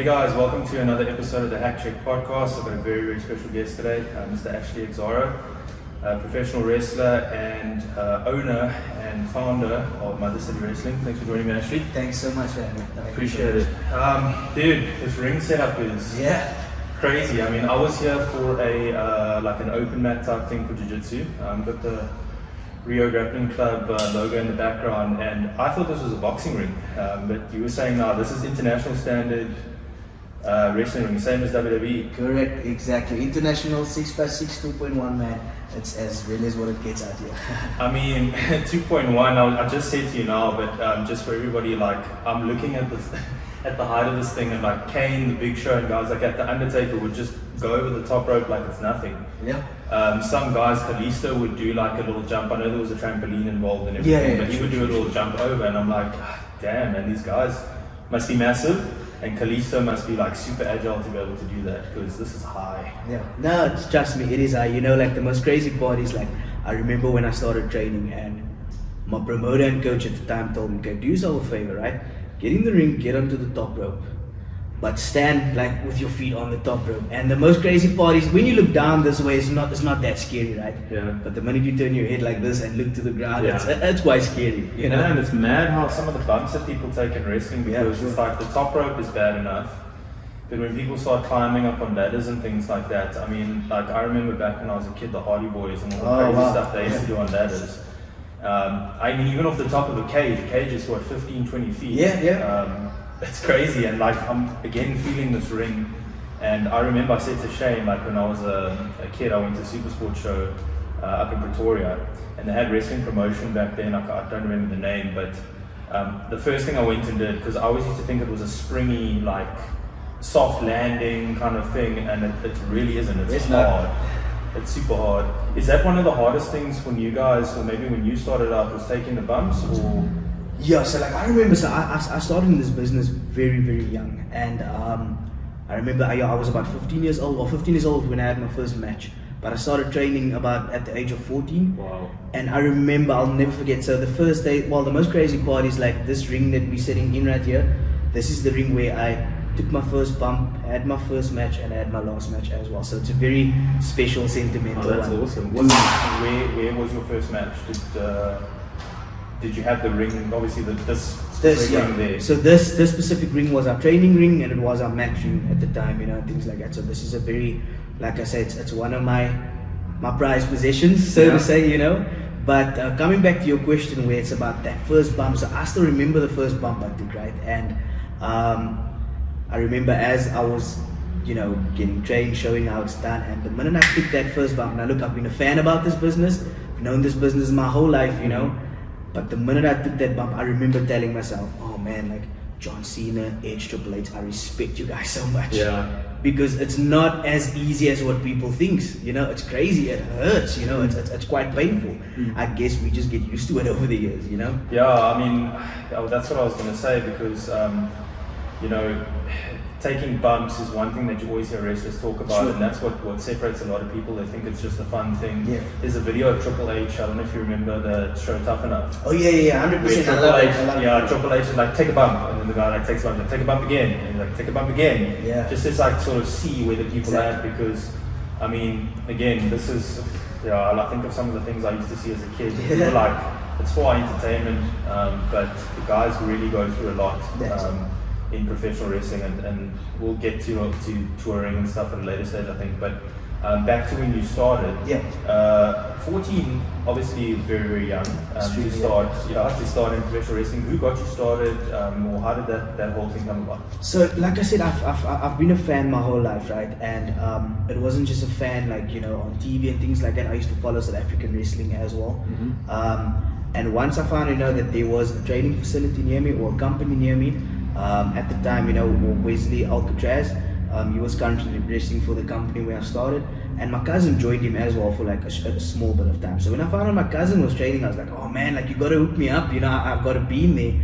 Hey guys, welcome to another episode of the Hack Check podcast. I've got a very, very special guest today, Mr. Xcyro, a professional wrestler and owner and founder of Mother City Wrestling. Thanks for joining me, Ashley. Thanks so much, man. Appreciate it. Dude, this ring setup is crazy. I mean, I was here for a like an open mat type thing for jiu-jitsu. Got the Rio Grappling Club logo in the background, and I thought this was a boxing ring, but you were saying now this is international standard wrestling ring, same as WWE. Correct, exactly. International 6x6 2.1, man. It's as real as what it gets out here. I mean, 2.1, I just said to you now, but just for everybody, like, I'm looking at this, at the height of this thing, and like Kane, the Big Show, and guys like that, the Undertaker would just go over the top rope like it's nothing. Yeah. Some guys, Kalisto, would do like a little jump. I know there was a trampoline involved and everything, but he would do a little jump over, and I'm like, damn, man, these guys must be massive. And Kalisto must be like super agile to be able to do that, because this is high. Yeah. No, trust me, it is high. You know, like the most crazy part is like, I remember when I started training and my promoter and coach at the time told me, okay, do yourself a favor, right? Get in the ring, get onto the top rope, but stand like with your feet on the top rope. And the most crazy part is when you look down this way, it's not that scary, right? Yeah. But the minute you turn your head like this and look to the ground, it's quite scary, you know? And it's mad how some of the bumps that people take in wrestling, because it's like the top rope is bad enough, but when people start climbing up on ladders and things like that, I mean, like I remember back when I was a kid, the Hardy Boys and all the crazy stuff they used to do on ladders. I mean, even off the top of a cage is what, 15, 20 feet. It's crazy, and like I'm again feeling this ring. And I remember I said to Shane, like when I was a kid, I went to a super sports show up in Pretoria, and they had wrestling promotion back then. I don't remember the name, but the first thing I went and did, because I always used to think it was a springy, like soft landing kind of thing, and it really isn't. It's hard. It's super hard. Is that one of the hardest things for you guys, or maybe when you started out, was taking the bumps, or? Yeah, so like I remember, so I started in this business very, very young, and I remember I was about 15 years old, or 15 years old when I had my first match, but I started training about at the age of 14. Wow. And I remember, I'll never forget, so the first day, well, the most crazy part is like this ring that we're sitting in right here. This is the ring where I took my first bump, had my first match, and I had my last match as well. So it's a very special, sentimental one. Oh, that's awesome. Where was your first match? Did you have the ring? Obviously, this ring there. So this specific ring was our training ring, and it was our match ring at the time, you know, things like that. So this is a very, like I said, it's one of my prized possessions, so to say, you know. But coming back to your question, where it's about that first bump, so I still remember the first bump I took, right? And I remember as I was, you know, getting trained, showing how it's done, and the minute I took that first bump, now look, I've been a fan about this business, I've known this business my whole life, you know. But the minute I took that bump, I remember telling myself, oh man, like John Cena, Edge, Triple H, I respect you guys so much. Yeah. Because it's not as easy as what people think, you know, it's crazy, it hurts, you know, it's quite painful. I guess we just get used to it over the years, you know? Yeah, I mean, that's what I was going to say, because, you know, taking bumps is one thing that you always hear wrestlers talk about, and that's what separates a lot of people. They think it's just a fun thing. Yeah. There's a video of Triple H, I don't know if you remember the show Tough Enough. Oh yeah, 100%. Triple H is like, take a bump, and then the guy like takes a bump, like, take a bump again, and like, take a bump again. Yeah. Just to like sort of see where the people are at, because, I mean, again, this is, I think of some of the things I used to see as a kid. You know, like, it's for our entertainment, but the guys really go through a lot. In professional wrestling, and we'll get to touring and stuff at a later stage, I think. But back to when you started, 14 obviously is very, very young to start in professional wrestling. Who got you started, or how did that whole thing come about? So like I said, I've been a fan my whole life, right? And it wasn't just a fan like, you know, on TV and things like that. I used to follow South African wrestling as well. And once I found, you know, that there was a training facility near me, or a company near me, at the time, you know, Wesley Alcatraz, he was currently wrestling for the company where I started, and my cousin joined him as well for like a small bit of time. So when I found out my cousin was training, I was like, oh man, like you gotta hook me up, you know, I've got to be in there.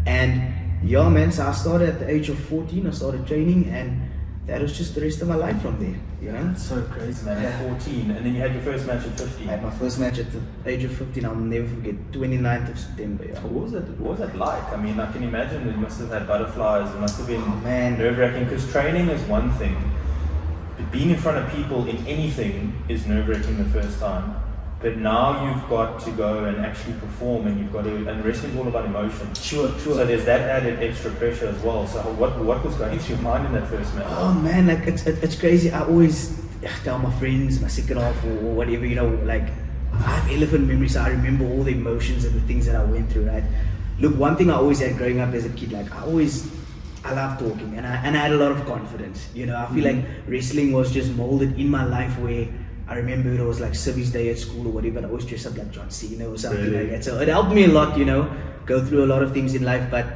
And yeah, man, so I started at the age of 14, I started training, and that was just the rest of my life from there, you know. That's so crazy, man. Yeah. At 14, and then you had your first match at 15. I had my first match at the age of 15. I'll never forget. 29th of September. Yeah. What was that like? I mean, I can imagine it must have had butterflies. It must have been Man. nerve-wracking, because training is one thing, but being in front of people in anything is nerve-wracking the first time. But now you've got to go and actually perform, and you've got to, and wrestling's all about emotion. Sure. So there's that added extra pressure as well. So what was going through your mind in that first match? Oh man, like it's crazy. I always tell my friends, my second half or whatever, you know, like I have elephant memory, so I remember all the emotions and the things that I went through, right? Look, one thing I always had growing up as a kid, like I love talking, and I had a lot of confidence. You know, I feel like wrestling was just molded in my life, where I remember it was like service day at school or whatever, but I always dressed up like John Cena or something like that. So it helped me a lot, you know, go through a lot of things in life. But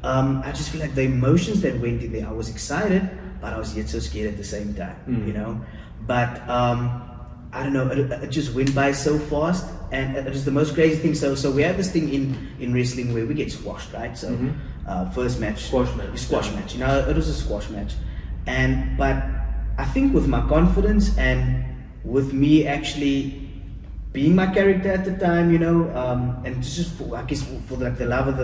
I just feel like the emotions that went in there, I was excited, but I was yet so scared at the same time, you know. But I don't know, it just went by so fast, and it was the most crazy thing. So we have this thing in wrestling where we get squashed, right? So first match, squash match. You know, it was a squash match, but I think with my confidence and with me actually being my character at the time, you know, and just I guess for like the love of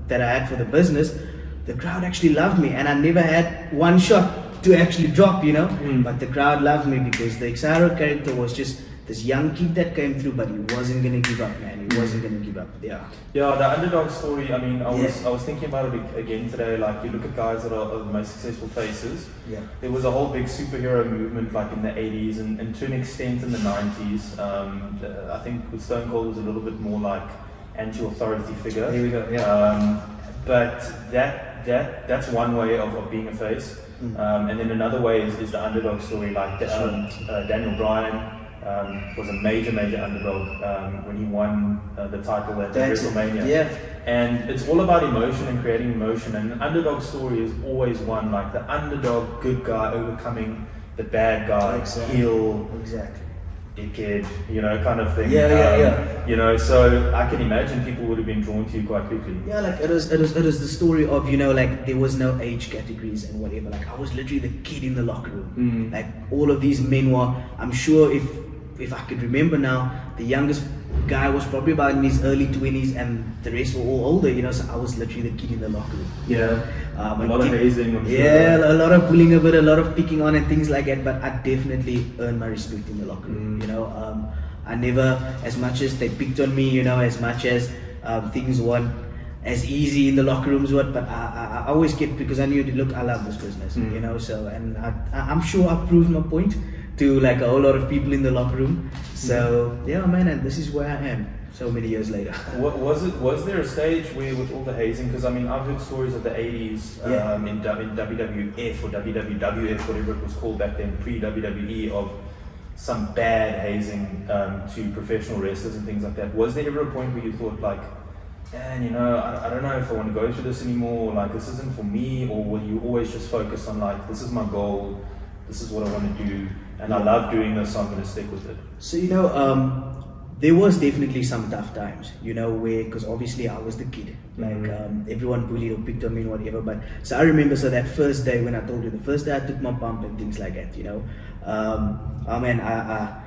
that I had for the business, the crowd actually loved me, and I never had one shot to actually drop, you know. But the crowd loved me because the Xcyro character was just this young kid that came through, but he wasn't gonna give up, man. He wasn't gonna give up. Yeah. Yeah, the underdog story. I mean, I was thinking about it again today. Like, you look at guys that are the most successful faces. Yeah. There was a whole big superhero movement, like in the 80s and to an extent in the 90s. I think with Stone Cold was a little bit more like anti-authority figure. Here we go. Yeah. But that's one way of being a face. And then another way is the underdog story. Like Daniel Bryan was a major underdog when he won the title at WrestleMania. Yeah. And it's all about emotion and creating emotion. And the underdog story is always one, like the underdog, good guy overcoming the bad guy, heel, dickhead, you know, kind of thing. Yeah. You know, so I can imagine people would have been drawn to you quite quickly. Yeah, like it was the story of, you know, like there was no age categories and whatever. Like I was literally the kid in the locker room. Like all of these men were, I'm sure if I could remember now, the youngest guy was probably about in his early 20s, and the rest were all older, you know, so I was literally the kid in the locker room. Yeah. A lot of hazing, I'm sure. Yeah, a lot of bullying a bit, a lot of picking on and things like that, but I definitely earned my respect in the locker room, you know. I never, as much as they picked on me, you know, as much as things weren't as easy in the locker rooms, but I always kept, because I knew, look, I love this business, you know, so, and I'm sure I proved my point to like a whole lot of people in the locker room. So yeah, man, and this is where I am so many years later. Was there a stage where, with all the hazing, because I mean, I've heard stories of the 80s in WWF or WWF, whatever it was called back then, pre-WWE, of some bad hazing to professional wrestlers and things like that. Was there ever a point where you thought, like, man, you know, I don't know if I want to go through this anymore, like this isn't for me, or were you always just focused on, like, this is my goal, this is what I want to do, and I love doing this, so I'm going to stick with it? So, you know, there was definitely some tough times, you know, where, because obviously I was the kid, like everyone bullied or picked on me or whatever. But so I remember, so that first day when I told you, the first day I took my bump and things like that, you know, oh man, I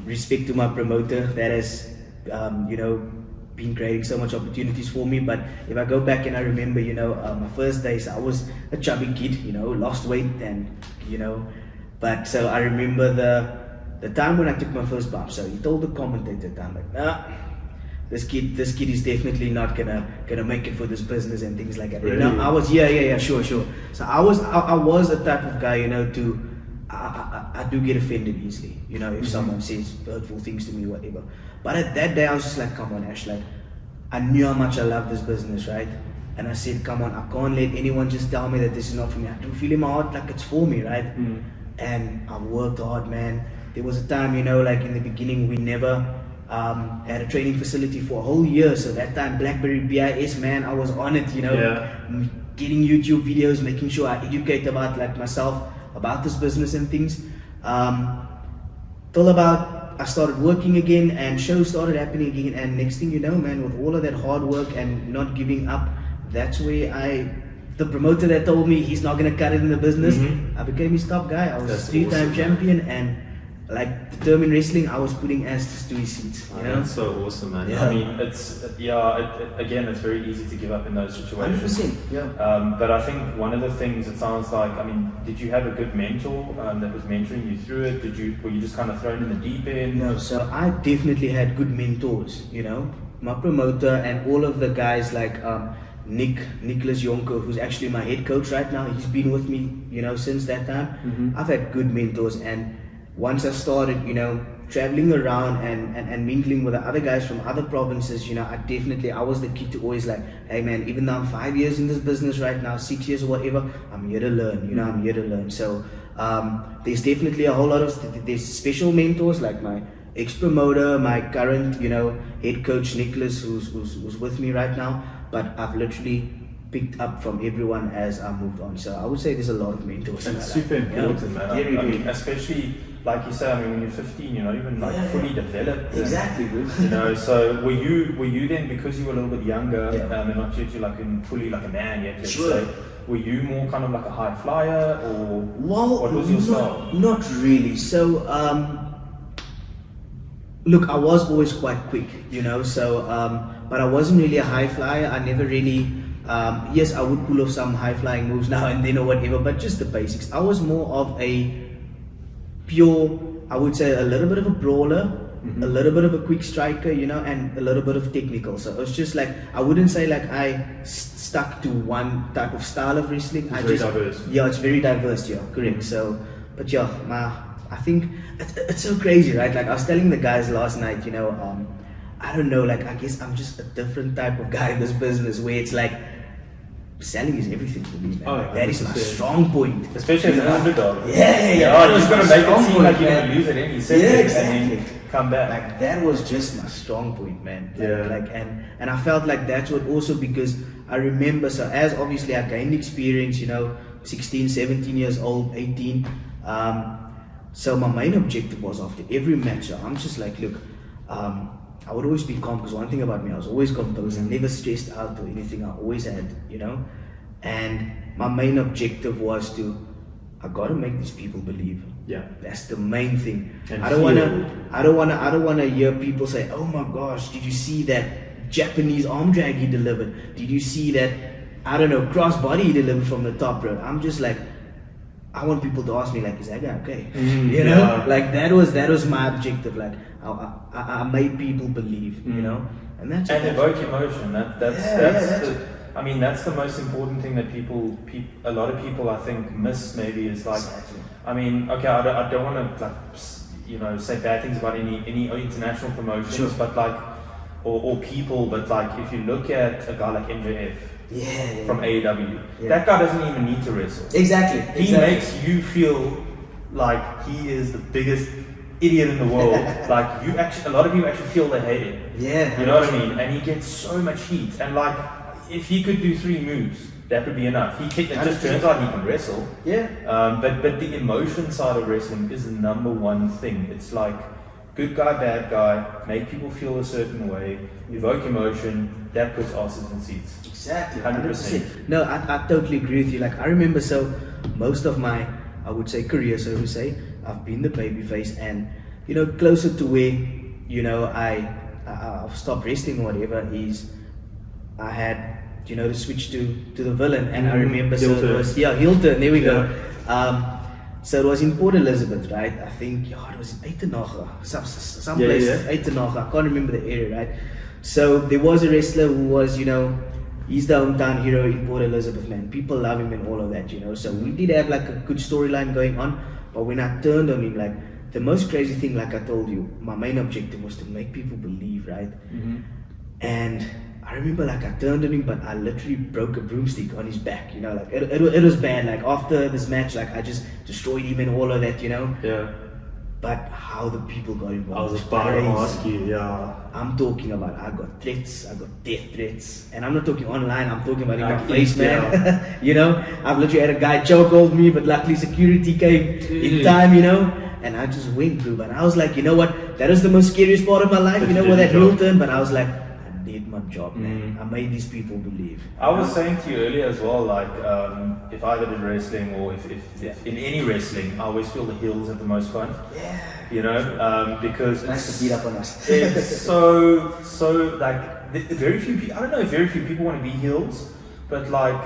respect to my promoter that has, you know, been creating so much opportunities for me. But if I go back and I remember, you know, my first days, I was a chubby kid, you know, lost weight, and you know, but so I remember the time when I took my first bump. So he told the commentator at the time, like, nah, this kid is definitely not gonna make it for this business and things like that. Really? You know, I was sure. So I was a type of guy, you know, I do get offended easily, you know, if someone says hurtful things to me, whatever. But at that day I was just like, come on, Ash, like I knew how much I love this business, right? And I said, come on, I can't let anyone just tell me that this is not for me. I do feel in my heart like it's for me, right? And I worked hard, man. There was a time, you know, like in the beginning, we never had a training facility for a whole year. So that time, BlackBerry BIS, man, I was on it, you know, getting YouTube videos, making sure I educate about like myself about this business and things. Till about I started working again and shows started happening again. And next thing you know, man, with all of that hard work and not giving up, that's where I the promoter that told me he's not gonna cut it in the business, Mhm. I became his top guy. I was That's a 3-time awesome, champion, and like determined wrestling, I was putting asses to his seats. You know? That's so awesome, man. Yeah. I mean, again, it's very easy to give up in those situations. 100%. Yeah. But I think one of the things, it sounds like, I mean, did you have a good mentor that was mentoring you through it? Were you just kind of thrown in the deep end? No, so I definitely had good mentors, you know. My promoter and all of the guys like Nicholas Jonker, who's actually my head coach right now. He's been with me, you know, since that time. I've had good mentors, and once I started, you know, traveling around and mingling with the other guys from other provinces, you know, I was the kid to always like, hey man, even though I'm 5 years in this business right now, 6 years or whatever, I'm here to learn, you know, I'm here to learn. So there's definitely a whole lot of, there's special mentors like my ex-promoter, my current, you know, head coach Nicholas, who's with me right now, but I've literally picked up from everyone as I moved on. So I would say there's a lot of mentors. It's super important, man. I Very, mean, especially like you say, I mean, when you're 15, you're not even like fully developed. Exactly, bro. You know, so were you then, because you were a little bit younger and not yet like fully like a man yet, let's say, were you more kind of like a high flyer, or what was your style? Not really. So look, I was always quite quick, you know, so but I wasn't really a high flyer. I never really yes, I would pull off some high flying moves now and then or whatever, but just the basics. I was more of a pure, I would say, a little bit of a brawler, a little bit of a quick striker, you know, and a little bit of technical. So it was just like, I wouldn't say like I stuck to one type of style of wrestling. It's very diverse. Yeah, it's very diverse, yeah, correct. So, but yeah, I think it's so crazy, right? Like I was telling the guys last night, you know, I don't know, like I guess I'm just a different type of guy in this business where it's like, selling is everything for me, man. Oh, like, that is my strong point. Especially as an underdog. Yeah. You're just gonna make it seem like you're man. gonna lose at any second and then come back. Like that was just my strong point, man. Like and I felt like that's what also, because I remember, so as obviously I gained experience, you know, 16, 17 years old, 18. So my main objective was after every match, so I'm just like, look, I would always be calm, because one thing about me, I was always composed. I never stressed out or anything. I always had, you know. And my main objective was I gotta make these people believe. Yeah. That's the main thing. And I don't wanna hear people say, oh my gosh, did you see that Japanese arm drag he delivered? Did you see that, I don't know, cross body he delivered from the top rope? I'm just like, I want people to ask me like, is that guy okay? You know, like that was my objective. Like I made people believe, you know, and that's evoke emotion. I mean, that's the most important thing that a lot of people I think miss. Maybe is like, I mean, okay, I don't want to like, you know, say bad things about any international promotions, but like, or people, but like if you look at a guy like MJF. From AEW. That guy doesn't even need to wrestle. Exactly. He makes you feel like he is the biggest idiot in the world. Like a lot of people actually feel they hate him. Yeah. You know what I mean? And he gets so much heat. And like, if he could do 3 moves, that would be enough. It just turns out he can wrestle. Yeah. But the emotion side of wrestling is the number one thing. It's like, good guy, bad guy, make people feel a certain way, evoke emotion, that puts asses in seats. Exactly. 100%. No, I totally agree with you. Like I remember, so most of my, I would say, career, so to say, I've been the babyface, and you know, closer to where, you know, I've stopped wrestling or whatever, is I had, you know, to switch to the villain, and I remember, so it was Hilton. There we go. So it was in Port Elizabeth, right? I think, it was in Uitenhage, some place, Uitenhage. I can't remember the area, right? So there was a wrestler who was, you know, he's the hometown hero in Port Elizabeth, man. People love him and all of that, you know. So we did have like a good storyline going on, but when I turned on him, like the most crazy thing, like I told you, my main objective was to make people believe, right? And I remember, like I turned on him, but I literally broke a broomstick on his back, you know, like it was bad. Like after this match, like I just destroyed him and all of that, you know. Yeah. But how the people got involved. I was about to ask you, I'm talking about, I got threats, I got death threats. And I'm not talking online, I'm talking about in Like my face, man. You know, I've literally had a guy chokehold me, but luckily security came in time, you know. And I just went through, but I was like, you know what, that is the most scariest part of my life, you know, with that heel turn. But I was like, I did my job, man. I made these people believe. I was saying to you earlier as well, like if I did wrestling or if in any wrestling, I always feel the heels have the most fun. Yeah. You know, because It's nice to beat up on us. it's so like very few people. I don't know if very few people want to be heels, but like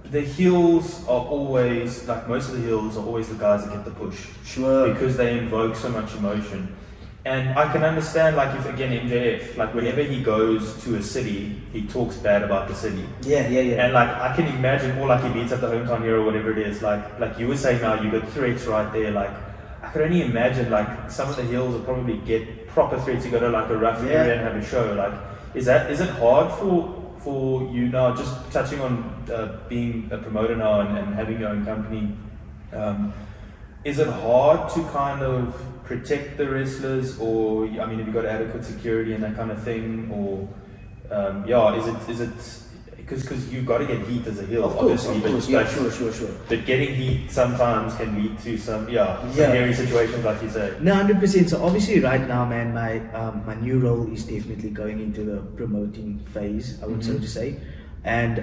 the heels are always like most of the heels are always the guys that get the push. Sure. Because they invoke so much emotion. And I can understand, like, if again MJF, like, whenever he goes to a city, he talks bad about the city. Yeah. And like, I can imagine, or like he beats up the hometown hero, whatever it is. Like you were saying now, you got threats right there. Like, I could only imagine, like, some of the heels will probably get proper threats to go to like a rough area and have a show. Like, is it hard for you now? Just touching on being a promoter now and having your own company. Is it hard to kind of protect the wrestlers, or I mean, have you got adequate security and that kind of thing, or is it because you've got to get heat as a heel, Of course, yeah, sure. But getting heat sometimes can lead to some hairy situations, like you say. No, 100%. So obviously, right now, man, my new role is definitely going into the promoting phase, I would so to say, and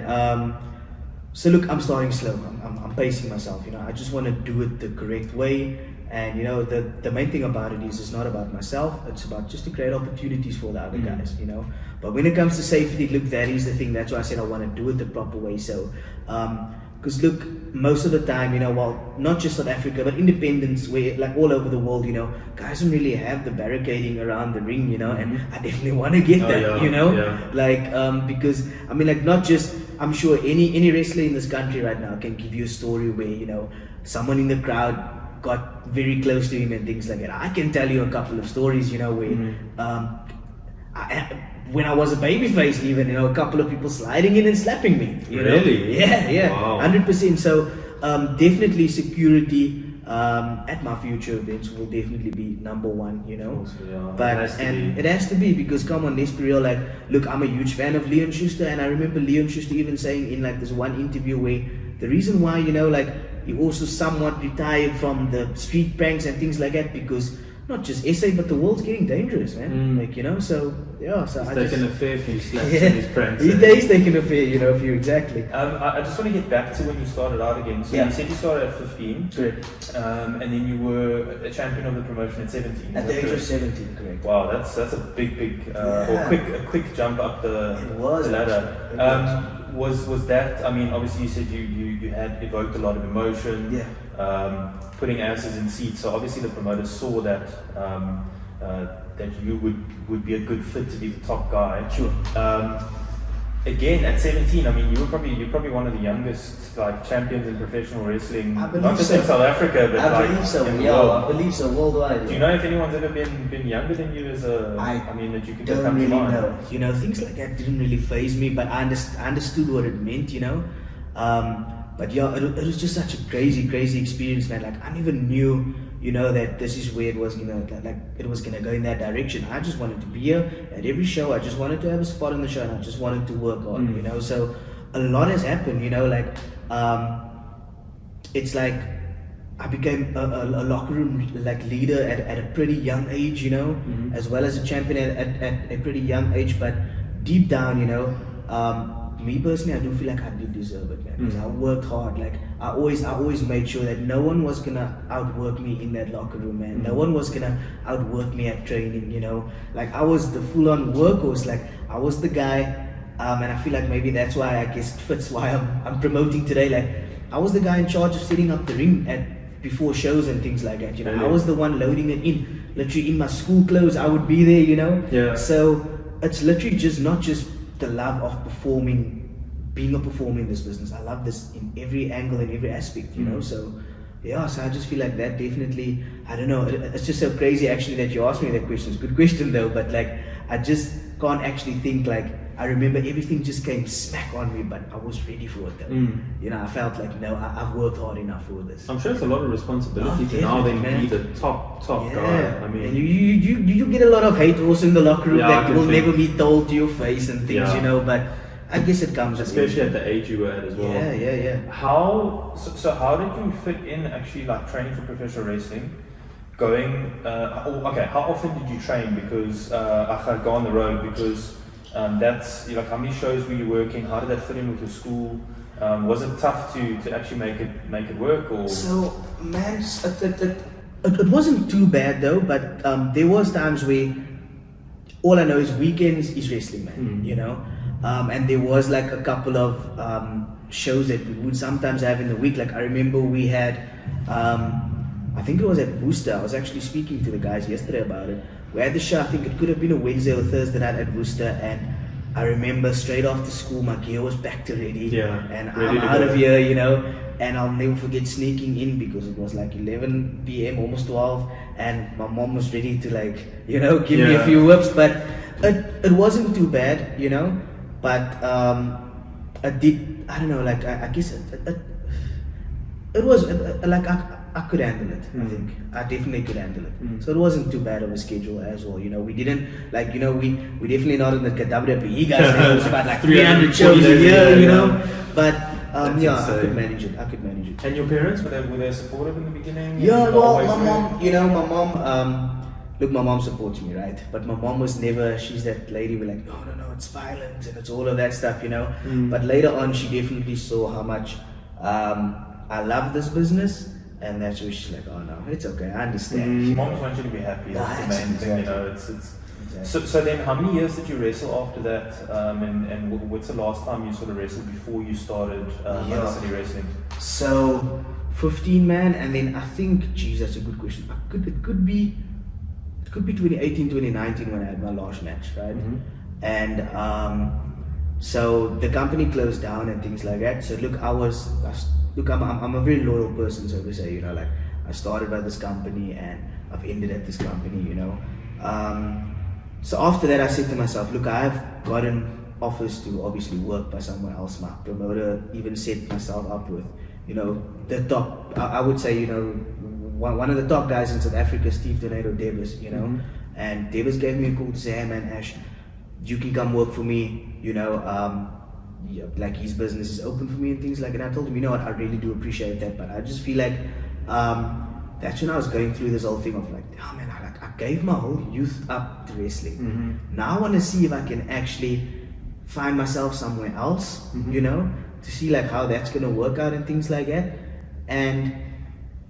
so look, I'm starting slow. I'm pacing myself. You know, I just want to do it the correct way. And you know, the main thing about it is it's not about myself. It's about just to create opportunities for the other guys. You know, but when it comes to safety, look, that is the thing. That's why I said I want to do it the proper way. So, because look, most of the time, you know, well, not just South Africa, but independents, where like all over the world, you know, guys don't really have the barricading around the ring. You know, and I definitely want to get that. You know, like because I mean, like not just. I'm sure any wrestler in this country right now can give you a story where, you know, someone in the crowd got very close to him and things like that. I can tell you a couple of stories, you know, where when I was a babyface, even, you know, a couple of people sliding in and slapping me. You know? Yeah. Wow. 100%. So definitely security at my future events will definitely be number one, you know. But it has to be because come on, let's be real. Like, look, I'm a huge fan of Leon Schuster, and I remember Leon Schuster even saying in like this one interview where the reason why, you know, like he also somewhat retired from the street pranks and things like that because not just SA but the world's getting dangerous, man. Like, you know, so yeah, so he's taking a fair few slaps in his pranks. He's taking a fair, you know, few exactly. I just want to get back to when you started out again. So you said you started at 15, correct, and then you were a champion of the promotion at 17. At the age of 17, correct. Wow, that's a big or a quick jump up the ladder. Was that? I mean, obviously you said you had evoked a lot of emotion. Putting asses in seats. So obviously the promoters saw that that you would be a good fit to be the top guy. Sure. Again, at 17, I mean, you're probably one of the youngest like champions in professional wrestling, I believe not just so. in South Africa, but I like believe so. in the Yeah, world. I believe so worldwide. Do you know if anyone's ever been younger than you as a? I mean, that you could don't come really to mind? know. You know, things like that didn't really faze me, but I understood what it meant. You know, but yeah, it was just such a crazy experience, man. Like I never knew, you know, that this is where it was, you know, like it was gonna go in that direction. I just wanted to be here at every show. I just wanted to have a spot on the show, and I just wanted to work on, you know. So a lot has happened, you know. Like it's like I became a locker room like leader at a pretty young age, you know, as well as a champion at a pretty young age. But deep down, you know, me personally, I do feel like I did deserve it, man, because I worked hard. Like I always made sure that no one was gonna outwork me in that locker room, man. No one was gonna outwork me at training, you know. Like I was the full-on workhorse. Like I was the guy, and I feel like maybe that's why I guess it fits why I'm promoting today. Like I was the guy in charge of setting up the ring before shows and things like that, you know. I was the one loading it in, literally in my school clothes. I would be there, you know. Yeah. So it's literally just not just the love of being a performer in this business. I love this in every angle and every aspect, you know. So yeah, so I just feel like that definitely, I don't know, it's just so crazy actually that you asked me that question. It's a good question though, but like I just can't actually think. Like I remember everything just came smack on me, but I was ready for it though. You know, I felt like, no, I've worked hard enough for this. I'm sure it's a lot of responsibility to now then be the top guy. I mean, and you get a lot of hate also in the locker room that will never be told to your face and things, you know. But I guess it comes, especially at the age you were at as well. Yeah. How did you fit in actually, like training for professional wrestling? How often did you train? Because I go on the road because That's like how many shows were you working? How did that fit in with your school? Was it tough to actually make it work? Or So, man, it wasn't too bad though, but there was times where all I know is weekends is wrestling, man. You know, and there was like a couple of shows that we would sometimes have in the week. Like I remember we had, I think it was at Worcester. I was actually speaking to the guys yesterday about it. We had the show. I think it could have been a Wednesday or Thursday night at Worcester, and I remember straight after school, my gear was packed already, and I'm out of here, you know. And I'll never forget sneaking in because it was like 11 p.m., almost 12, and my mom was ready to like, you know, give me a few whips. But it wasn't too bad, you know. But I did, I don't know, like I guess it was like I could handle it. I think I definitely could handle it. So it wasn't too bad of a schedule as well. You know, we didn't like, you know, we definitely not in the WWE guys. It was about like 300 shows a year, you know. But yeah, insane. I could manage it. And your parents, were they supportive in the beginning? Yeah, well, my mom, you know, look, my mom supports me, right? But my mom was never, she's that lady who like, no, it's violent and it's all of that stuff, you know. But later on, she definitely saw how much I love this business. And that's where she's like, oh no, it's okay, I understand. Moms want you to be happy, that's the main thing, you know. So then how many years did you wrestle after that? And what's the last time you sort of wrestled before you started City Wrestling? So 15, man, and then I think, geez, that's a good question. It could be 2018, 2019 when I had my last match, right? And so the company closed down and things like that. So look, I'm a very loyal person, so to say, you know, like I started by this company and I've ended at this company, you know. So after that I said to myself, look, I have gotten offers to obviously work by somewhere else. My promoter even set myself up with, you know, the top, I would say, you know, one of the top guys in South Africa, Steve Tornado Davis, you know. And Davis gave me a call to say, hey man, Ash, you can come work for me, you know. Yeah, like his business is open for me and things like that. And I told him, you know what, I really do appreciate that, but I just feel like that's when I was going through this whole thing of like, oh man, I gave my whole youth up to wrestling. Now I want to see if I can actually find myself somewhere else, you know, to see like how that's gonna work out and things like that. And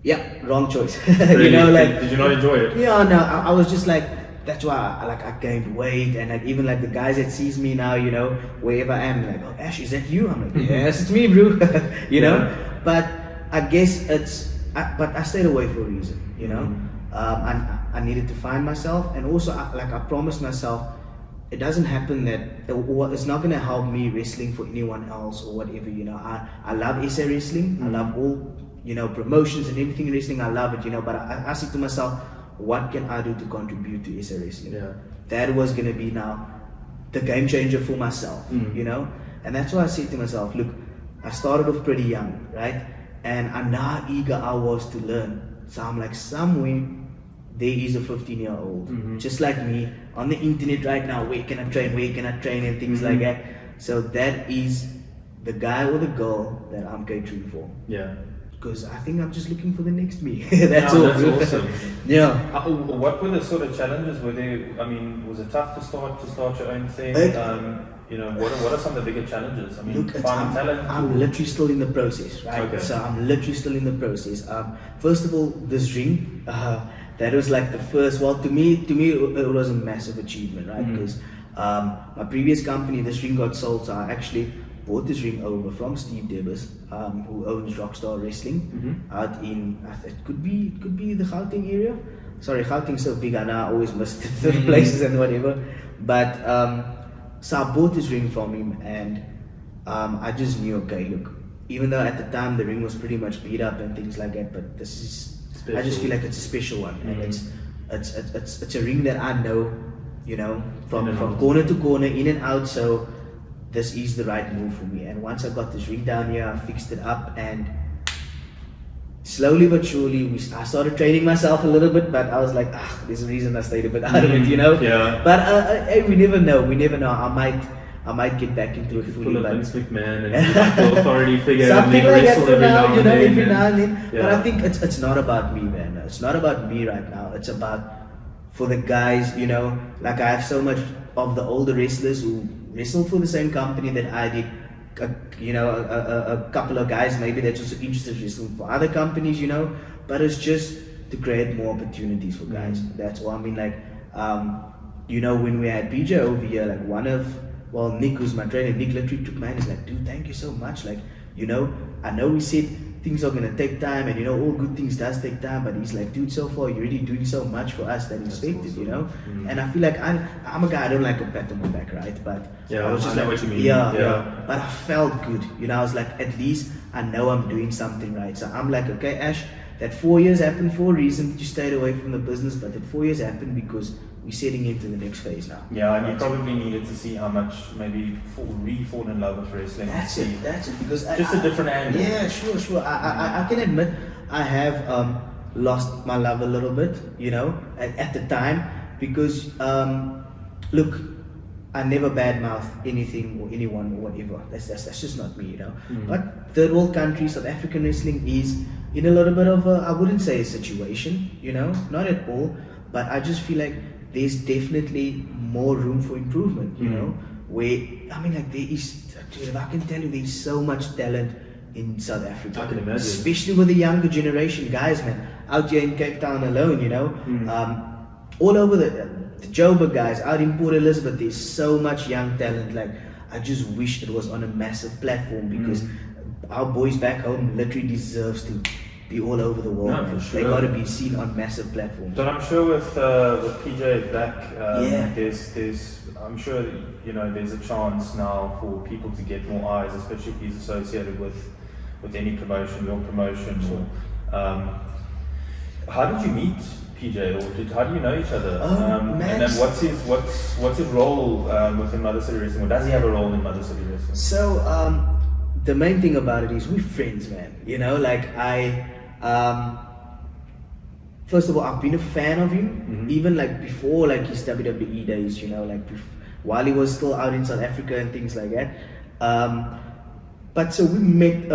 yeah, wrong choice. Really? You know, like, did you not enjoy it? Yeah, no, I was just like, that's why I gained weight, and like even like the guys that sees me now, you know, wherever I am, like, oh Ash, is that you? I'm like, yes, it's me, bro. You know, but I guess but I stayed away for a reason, you know. I needed to find myself, and also I promised myself, it doesn't happen that it's not gonna help me wrestling for anyone else or whatever, you know. I love SA wrestling, I love all, you know, promotions and everything in wrestling, I love it, you know. But I said to myself, what can I do to contribute to SA wrestling? That was gonna be now the game changer for myself, you know. And that's why I said to myself, look, I started off pretty young, right? And I know how eager I was to learn. So I'm like, somewhere there is a 15-year-old just like me on the internet right now, where can I train and things like that. So that is the guy or the girl that I'm catering for. Because I think I'm just looking for the next me. That's all. That's awesome. Yeah. What were the sort of challenges? Were there? I mean, was it tough to start your own thing? You know, what are some of the bigger challenges? I mean, finding talent. I'm literally still in the process, right? Okay. So I'm literally still in the process. First of all, this ring, that was like the first. Well, to me, it was a massive achievement, right? Because my previous company, this ring got sold. So I actually bought this ring over from Steve Davis, who owns Rockstar Wrestling, out in, it could be the Gauteng area. Sorry, Gauteng's so big, I know I always miss the places and whatever. But so I bought this ring from him, and I just knew, okay, look, even though at the time the ring was pretty much beat up and things like that, but this is special. I just feel like it's a special one, and it's a ring that I know, you know, from corner to corner, in and out. So this is the right move for me. And once I got this ring down here, I fixed it up, and slowly but surely I started training myself a little bit. But I was like, there's a reason I stayed a bit out of it, you know. But hey, we never know. I might get back into it fully. Full of Vince McMahon and the authority figure. Something like that for now, you know, every now and then. But I think it's not about me, man. It's not about me right now. It's about for the guys, you know, like I have so much of the older wrestlers who wrestled for the same company that I did. A couple of guys maybe that's also interested in wrestling for other companies, you know, but it's just to create more opportunities for guys. That's all. I mean, like, you know, when we had PJ over here, like Nick, who's my trainer, Nick literally took mine. He's like, dude, thank you so much. Like, you know, I know we said things are gonna take time, and you know, all good things does take time. But he's like, dude, so far you're already doing so much for us that expected, awesome. You know. And I feel like I'm a guy. I don't like a pat on my back, right? But yeah, I was just know like, what you mean. Yeah. But I felt good, you know. I was like, at least I know I'm doing something right. So I'm like, okay, Ash, that 4 years happened for a reason. You stayed away from the business, but that 4 years happened because we're setting into the next phase now. Yeah, and you probably needed to see how much maybe fall in love with wrestling. That's it. Because just a different angle. Yeah, sure. I can admit I have lost my love a little bit, you know, at the time, because look, I never badmouth anything or anyone or whatever. That's just not me, you know. But third world countries, South African wrestling is in a little bit of a, I wouldn't say a situation, you know, not at all, but I just feel like there's definitely more room for improvement, you know, where, I mean, like, there is, dude, I can tell you there's so much talent in South Africa. I can imagine. Especially with the younger generation guys, man, out here in Cape Town alone, you know, all over the Joburg guys, out in Port Elizabeth, there's so much young talent. Like, I just wish it was on a massive platform, because our boys back home literally deserves to be all over the world. No, for sure. They got to be seen on massive platforms. But I'm sure with PJ back, there's I'm sure, you know, there's a chance now for people to get more eyes, especially if he's associated with any promotion, your promotion. Or, how did you meet PJ, or how do you know each other? And then what's his role within Mother City Wrestling? Or does he have a role in Mother City Wrestling? So the main thing about it is we're friends, man. You know, like first of all, I've been a fan of him, even like before, like his WWE days, you know, like while he was still out in South Africa and things like that. But so we met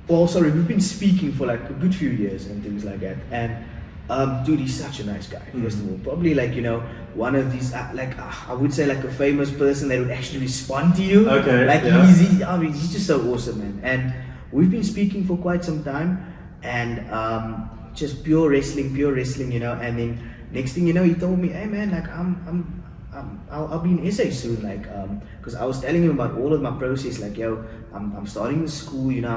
we've been speaking for like a good few years and things like that. And dude, he's such a nice guy, first of all. Probably like, you know, one of these, I would say like a famous person that would actually respond to you. Okay. Like he's just so awesome, man. And we've been speaking for quite some time, and just pure wrestling, you know. And then next thing you know, he told me, hey man, like I'll be in SA soon, like because I was telling him about all of my process, like, yo, I'm starting the school, you know,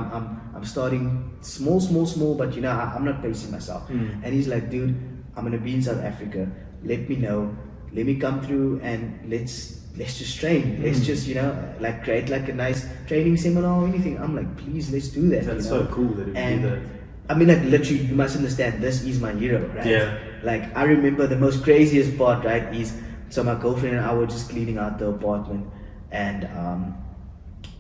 I'm starting small, but you know, I'm not pacing myself. And he's like, dude, I'm gonna be in South Africa, let me know, let me come through, and let's just train, let's just, you know, like create like a nice training seminar or anything. I'm like, please, let's do that. That's, you know? so cool that he did that. I mean, like, literally, you must understand, this is my hero, right? Yeah. Like, I remember the most craziest part, right, is, so my girlfriend and I were just cleaning out the apartment, and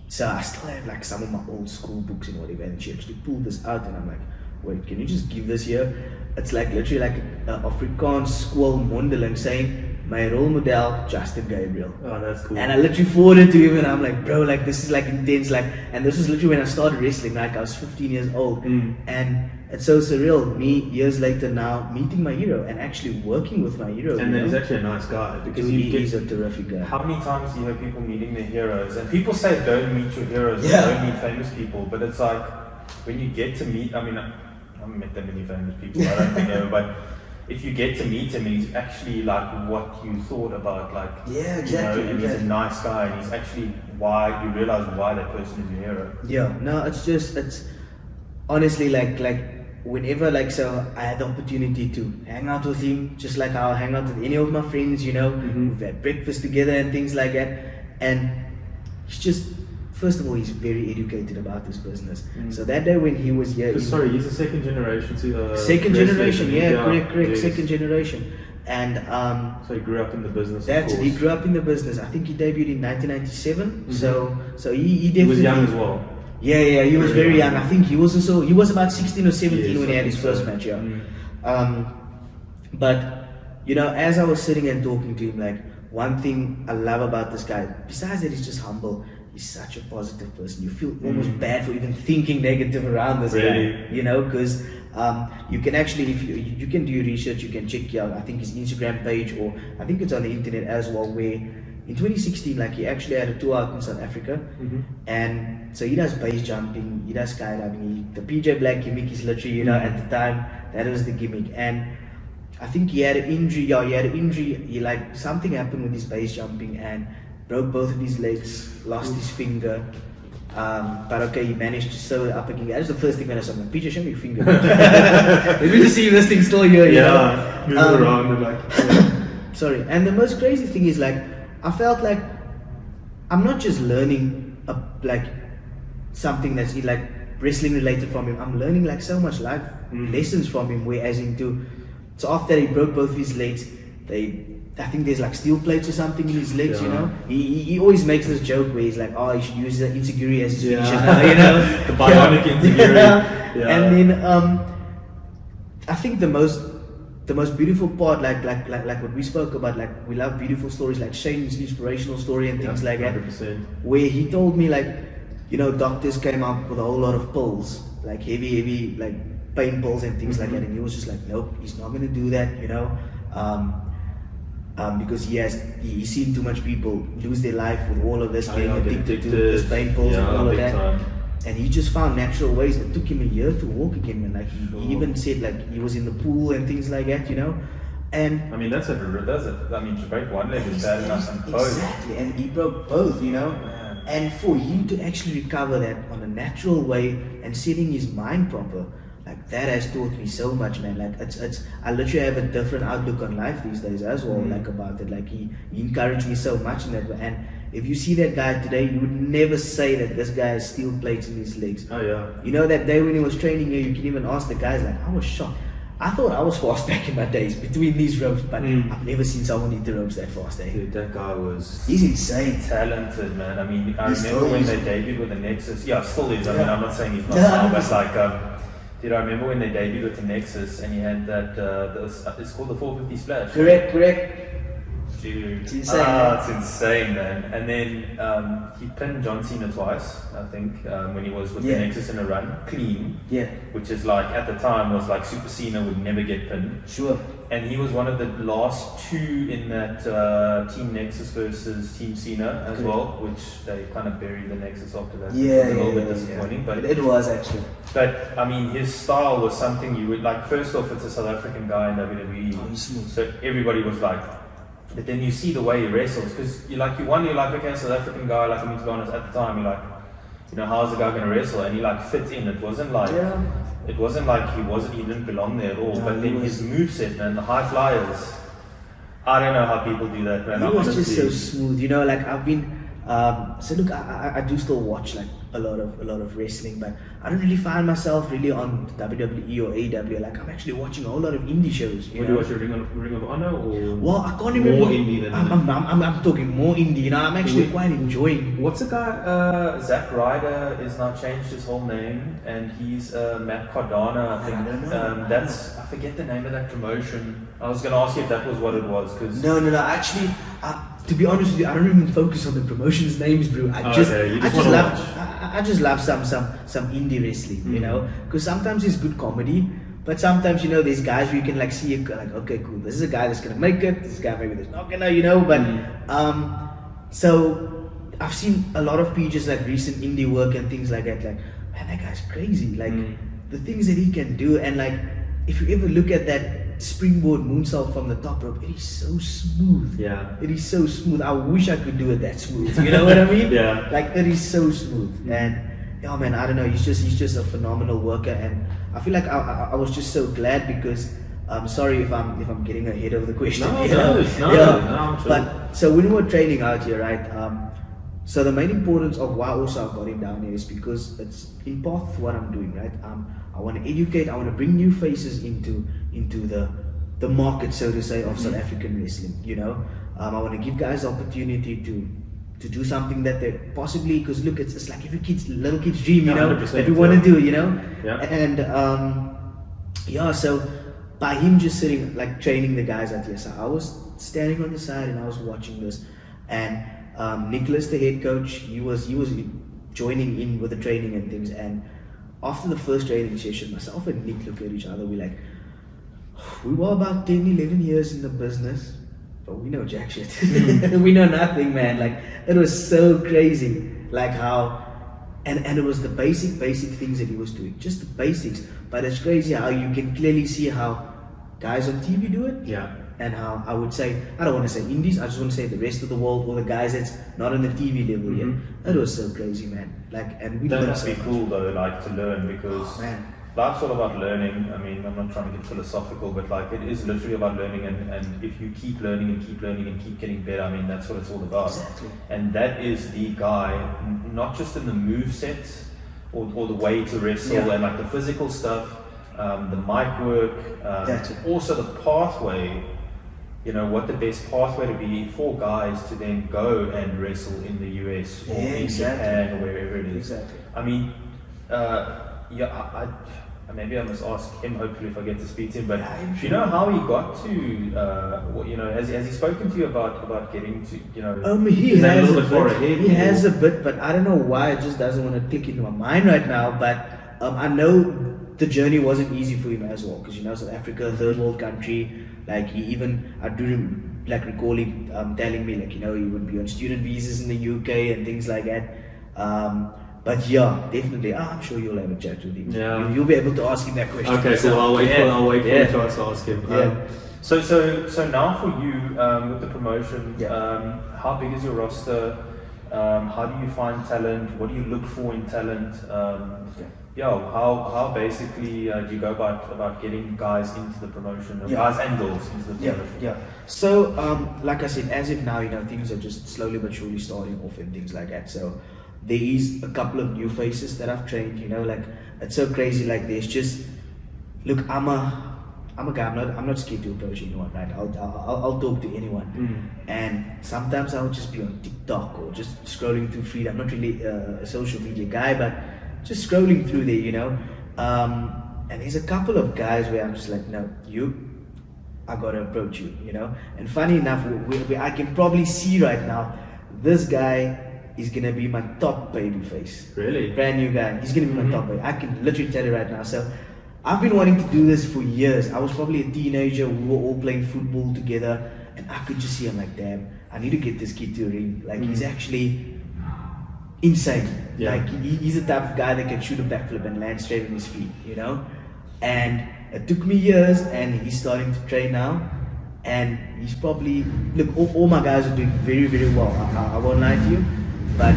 so I still have like some of my old school books and whatever, and she actually pulled this out, and I'm like, wait, can you just give this here? It's like literally like an Afrikaans school mondeling saying, my role model, Justin Gabriel. Oh, that's cool. And I literally forwarded to him, and I'm like, bro, like, this is like intense, like, and this was literally when I started wrestling, like, I was 15 years old, and it's so surreal, me years later now, meeting my hero, and actually working with my hero. And then he's actually a nice guy, because he's a terrific guy. How many times do you hear people meeting their heroes? And people say don't meet your heroes, don't meet famous people, but it's like, when you get to meet, I mean, I haven't met that many famous people, I don't think ever, but if you get to meet him and he's actually like what you thought about, like, yeah, exactly, you know, and he's a nice guy, and he's actually why you realize why that person is your hero. Yeah, no, it's honestly like whenever, like, so I had the opportunity to hang out with him, just like I'll hang out with any of my friends, you know, we've had breakfast together and things like that, and he's just, first of all, he's very educated about this business. So that day when he was here, he's a second generation to second generation, yeah, correct, yes. Second generation, and so he grew up in the business. That's it. He grew up in the business. I think he debuted in 1997. So he definitely was young as well. Yeah, he was very young. I think he was about 16 or 17 when he had his first match. Yeah. But you know, as I was sitting and talking to him, like, one thing I love about this guy, besides that he's just humble, he's such a positive person. You feel almost bad for even thinking negative around this guy, you know, because You can actually, if you can do your research, you can check out, I think his Instagram page, or I think it's on the internet as well, where in 2016, like he actually had a tour out in South Africa, and so he does base jumping, he does skydiving. The PJ Black gimmick is literally, you know, at the time that was the gimmick, and I think he had an injury. Yeah, he had an injury. He like something happened with his base jumping and broke both of his legs, lost his finger. But okay, he managed to sew it up again. That was the first thing when I saw him. PJ, show me your finger. Let me just see if this thing's still here. You know? Move around and like. Sorry. And the most crazy thing is like, I felt like I'm not just learning like something that's like wrestling related from him. I'm learning like so much life lessons from him. Whereas into so after he broke both his legs, I think there's like steel plates or something in his legs, you know. He always makes this joke where he's like, oh, you should use the insecurity as his finisher now, you know. The bionic insecurity. And then I think the most beautiful part, like what we spoke about, like we love beautiful stories, like Shane's inspirational story and things like that, 100%. where he told me like, you know, doctors came up with a whole lot of pills, like heavy like pain pills and things like that, and he was just like, nope, he's not gonna do that, you know, because he's seen too much people lose their life with all of this, getting addicted to this pain pills and all of that. And he just found natural ways. It took him a year to walk again, and like he even said like he was in the pool and things like that, you know. And I mean that's it. I mean to break one leg is bad enough and both. Exactly, and he broke both, you know. And for him to actually recover that on a natural way and setting his mind proper, like that has taught me so much, man. Like it's I literally have a different outlook on life these days as well. Like about it, like he encouraged me so much in that way. And if you see that guy today, you would never say that this guy has steel plates in his legs. Oh yeah. You know that day when he was training here, you can even ask the guys, like, I was shocked. I thought I was fast back in my days between these ropes, but I've never seen someone hit the ropes that fast, eh? Dude, that guy was... He's insane. Talented, man. I mean, I He's remember when they debuted with the Nexus. Yeah, still is. I mean, I'm not saying he's not now, but like... Dude, I remember when they debuted with the Nexus and he had that... it's called the 450 Splash. Correct. Dude, it's insane. It's insane, man. And then he pinned John Cena twice, I think, when he was with the Nexus in a run, clean. Yeah. Which is like at the time was like Super Cena would never get pinned. Sure. And he was one of the last two in that Team Nexus versus Team Cena as well, which they kind of buried the Nexus after that. Yeah, which was a little bit disappointing, but it was actually. But I mean, his style was something you would like. First off, it's a South African guy in WWE, so everybody was like. But then you see the way he wrestles, because you're like, okay, South African guy, like, I mean, to be honest, at the time, you're like, you know, how's the guy going to wrestle? And he like fit in. It wasn't like he didn't belong there at all. No, but then his moveset, man, the high flyers, I don't know how people do that, man. He was just so smooth, you know, like I've been, so look, I do still watch like a lot of wrestling, but I don't really find myself really on WWE or AEW. Like I'm actually watching a whole lot of indie shows. Do you watch Ring of Honor or? Well, I can't remember. More indie than I'm talking more indie. You know, I'm actually quite enjoying. What's the guy? Zack Ryder is now changed his whole name, and he's Matt Cardona. I think. I don't know. I forget the name of that promotion. I was gonna ask you if that was what it was, because. No. Actually, to be honest with you, I don't even focus on the promotion's names, bro. I just love some indie wrestling, you know, because sometimes it's good comedy, but sometimes, you know, there's guys where you can like see like, okay, cool, this is a guy that's gonna make it, this guy maybe that's not gonna, you know, but so I've seen a lot of pages like recent indie work and things like that, like, man, that guy's crazy, like the things that he can do. And like if you ever look at that springboard moonsault from the top rope, it is so smooth. Yeah. It is so smooth. I wish I could do it that smooth. You know what I mean? Yeah. Like it is so smooth. And yeah, man, I don't know. He's just a phenomenal worker, and I feel like I was just so glad because I'm sorry if I'm getting ahead of the question. No. But so when we were training out here, right? So the main importance of why also I got him down here is because it's in path to what I'm doing, right? I want to educate. I want to bring new faces into the market, so to say, of South African wrestling. You know, I want to give guys the opportunity to do something that they possibly, because look, it's like every little kid's dream, you know, that we want to do, you know. Yeah. And so by him just sitting like training the guys out here, so I was standing on the side and I was watching this, and Nicholas, the head coach, he was joining in with the training and things, and after the first training session, myself and Nick look at each other. We're like, we were about 10, 11 years in the business, but we know jack shit. We know nothing, man. Like, it was so crazy, like how, and it was the basic things that he was doing, just the basics. But it's crazy how you can clearly see how guys on TV do it. Yeah. And how I would say, I don't want to say indies, I just want to say the rest of the world, or the guys that's not on the TV level yet. It was so crazy, man. Like, and we That learned must so be much. cool though, like to learn, because Man. life's all about learning. I mean, I'm not trying to get philosophical, but like it is literally about learning, and if you keep learning and keep learning and keep getting better, I mean, that's what it's all about. Exactly. And that is the guy, not just in the move sets or the way to wrestle and like the physical stuff, the mic work, That's it. also the pathway. You know, what the best pathway to be for guys to then go and wrestle in the US or in Japan or wherever it is. Exactly. I mean, I maybe I must ask him, hopefully, if I get to speak to him. But do you know how he got to, you know, has he spoken to you about getting to, you know? He Is that a has little bit far ahead, He or- has a bit, but I don't know why it just doesn't want to click into my mind right now. But I know the journey wasn't easy for him as well, because you know, South Africa, third world country. Like I do like recall him telling me, like, you know, he would be on student visas in the UK and things like that. But yeah, definitely, I'm sure you'll have a chat with him. Yeah. You'll be able to ask him that question. Okay, so I'll wait for you to ask him. Yeah. So now for you, with the promotion, how big is your roster? How do you find talent? What do you look for in talent? How basically do you go about getting guys into the promotion, or guys and girls into the promotion? So, like I said, as of now, you know, things are just slowly but surely starting off and things like that. So, there is a couple of new faces that I've trained. You know, like, it's so crazy. Like, there's just, look, I'm a guy. I'm not scared to approach anyone, right? I'll talk to anyone. And sometimes I'll just be on TikTok or just scrolling through feed. I'm not really a social media guy, but just scrolling through there, you know. And there's a couple of guys where I'm just like, no, I gotta approach you, you know. And funny enough, I can probably see right now, this guy is gonna be my top baby face. Really? Brand new guy. He's gonna be my top baby. I can literally tell you right now. So I've been wanting to do this for years. I was probably a teenager. We were all playing football together, and I could just see, I'm like, damn, I need to get this kid to a ring. Like, he's actually insane. Yeah. Like, he's the type of guy that can shoot a backflip and land straight on his feet, you know. And it took me years, and he's starting to train now. And he's probably, look, all my guys are doing very, very well. I won't lie to you, but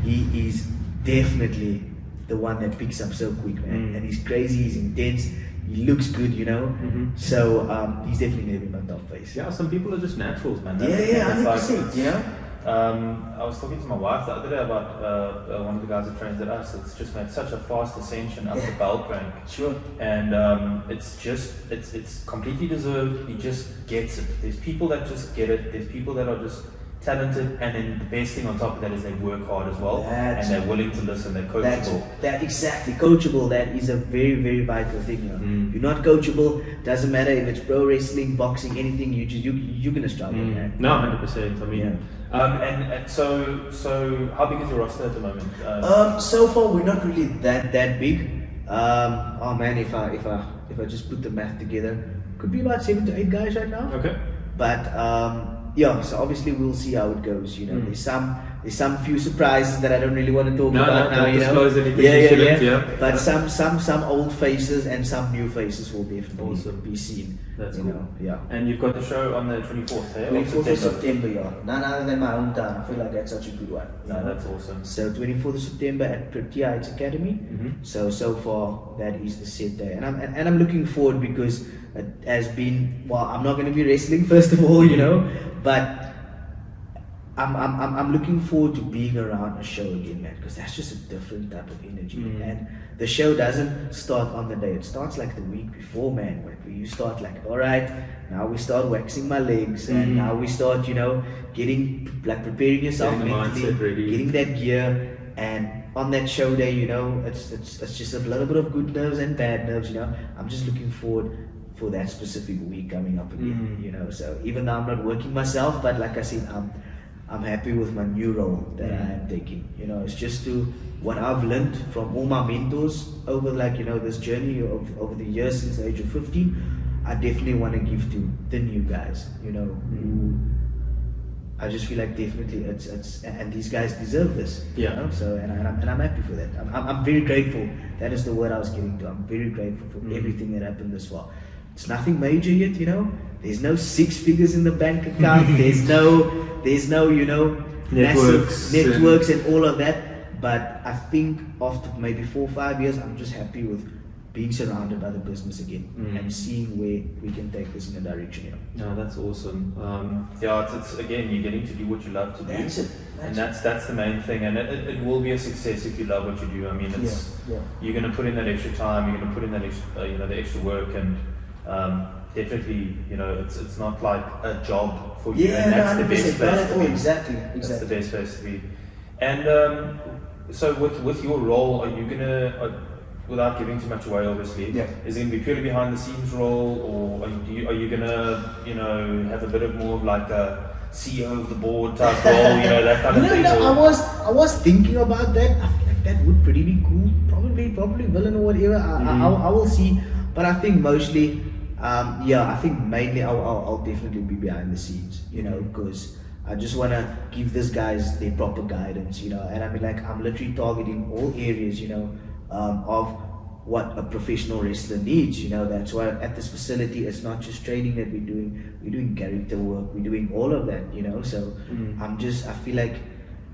he is definitely the one that picks up so quick, man. And he's crazy, he's intense, he looks good, you know. So he's definitely gonna be my top face. Yeah, some people are just naturals, man. Yeah, That's 100%, you know. I was talking to my wife the other day about one of the guys that trains at us. It's just made such a fast ascension up the belt rank. Sure. And it's completely deserved. He just gets it. There's people that just get it. There's people that are just talented, and then the best thing on top of that is they work hard as well, and they're willing to listen. They're coachable. That exactly, coachable. That is a very, very vital thing. You know? If you're not coachable, doesn't matter if it's pro wrestling, boxing, anything. You're gonna struggle. Man. No, 100%. I mean, and so how big is your roster at the moment? So far we're not really that big. Oh man, if I just put the math together, could be about 7 to 8 guys right now. okay. But yeah, so obviously we'll see how it goes. You know, there's some few surprises that I don't really want to talk about now. Don't You know, disclose anything you shouldn't, yeah. But some old faces and some new faces will definitely Awesome. be seen. That's you cool. know, yeah. And you've got the show on the 24th, eh? 24th of September, yeah. None other than my hometown. I feel like that's such a good one. you No, know? that's awesome. So 24th of September at Pretty Heights Academy. So far that is the set day, and I'm looking forward because it has been, well, I'm not going to be wrestling first of all, you know, but I'm looking forward to being around a show again, man, because that's just a different type of energy. And the show doesn't start on the day; it starts like the week before, man. Where you start like, all right, now we start waxing my legs, and now we start, you know, preparing yourself Getting the mentally, mindset ready. getting that gear, and on that show day, you know, it's just a little bit of good nerves and bad nerves, you know. I'm just looking forward for that specific week coming up again, you know. So even though I'm not working myself, but like I said, I'm happy with my new role that I am taking. You know, it's just to what I've learned from all my mentors over like, you know, this journey of over the years since the age of 15, I definitely want to give to the new guys, you know, who I just feel like definitely it's and these guys deserve this. Yeah. You know? So and I'm happy for that. I'm very grateful. That is the word I was getting to. I'm very grateful for everything that happened this far. It's nothing major yet, you know. There's no 6 figures in the bank account. there's no, you know, massive networks and all of that. But I think after maybe 4 or 5 years, I'm just happy with being surrounded by the business again and seeing where we can take this in a direction here. No, that's awesome. Yeah, it's again, you're getting to do what you love to do. That's it. And that's the main thing, and it will be a success if you love what you do. I mean, it's you're going to put in that extra time, you're going to put in that extra, you know, the extra work, and definitely, you know, it's not like a job for you, and that's the best place to be. Exactly. That's the best place to be. And so with your role, are you gonna, without giving too much away, obviously, is it gonna be purely behind the scenes role, or are you gonna, you know, have a bit of more of like a CEO of the board type role, you know, that kind of thing? I was thinking about that. I feel like that would pretty be cool. Probably villain or whatever. I will see. But I think mostly, I think mainly I'll definitely be behind the scenes, you know, because I just want to give these guys their proper guidance, you know, and I mean, like, I'm literally targeting all areas, you know, of what a professional wrestler needs, you know. That's why at this facility, it's not just training that we're doing character work, we're doing all of that, you know. So I feel like,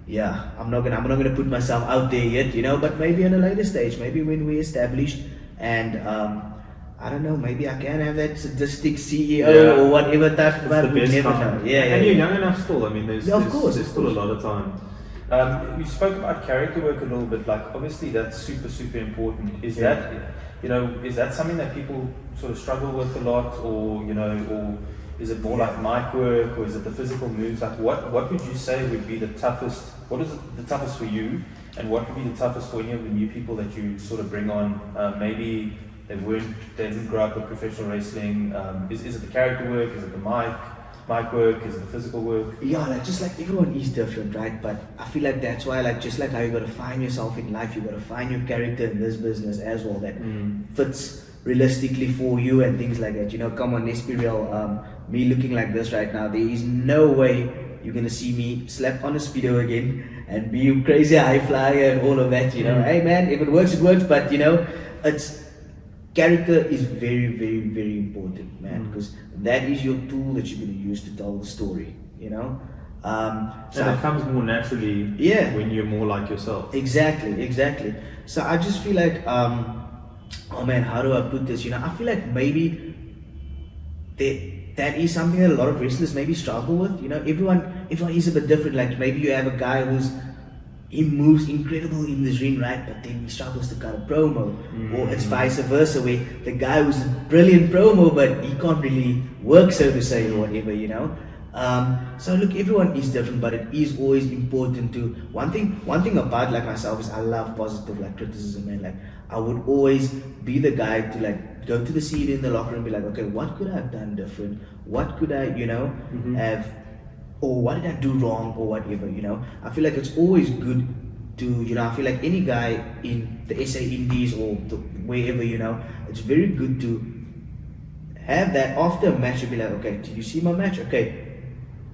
I'm not gonna put myself out there yet, you know, but maybe in a later stage, maybe when we're established and I don't know, maybe I can have that sadistic CEO or whatever type of vibe. We never know. And you're young enough still. I mean, there's still a lot of time. You spoke about character work a little bit. Like, obviously, that's super important. Is that, you know, is that something that people sort of struggle with a lot, or, you know, or is it more like mic work, or is it the physical moves? Like, what would you say would be the toughest? What is the toughest for you, and what would be the toughest for any of the new people that you sort of bring on? Maybe they didn't grow up with professional wrestling. Is it the character work? Is it the mic work? Is it the physical work? Yeah, like, just like everyone is different, right? But I feel like that's why, like, just like how you got to find yourself in life, you got to find your character in this business as well that fits realistically for you and things like that. You know, come on, let's be real. Me looking like this right now, there is no way you're gonna see me slap on a speedo again and be a crazy high flyer and all of that. You know, hey man, if it works, it works. But you know, character is very important, man, because that is your tool that you're going to use to tell the story, you know. So it comes more naturally when you're more like yourself. Exactly. So I just feel like, oh man, how do I put this? You know, I feel like maybe that is something that a lot of wrestlers maybe struggle with. You know, everyone is a bit different. Like, maybe you have a guy he moves incredible in this ring, right? But then he struggles to cut a promo, or it's vice versa, where the guy who's a brilliant promo, but he can't really work, so to say, or whatever, you know. So look, everyone is different, but it is always important to one thing about like myself is I love positive like criticism, and like I would always be the guy to like go to the scene in the locker room and be like, okay, what could I have done different? What could I, you know, have, or what did I do wrong, or whatever, you know. I feel like it's always good to, you know, I feel like any guy in the SA Indies or wherever, you know, it's very good to have that after a match. You'll be like, okay, did you see my match? Okay,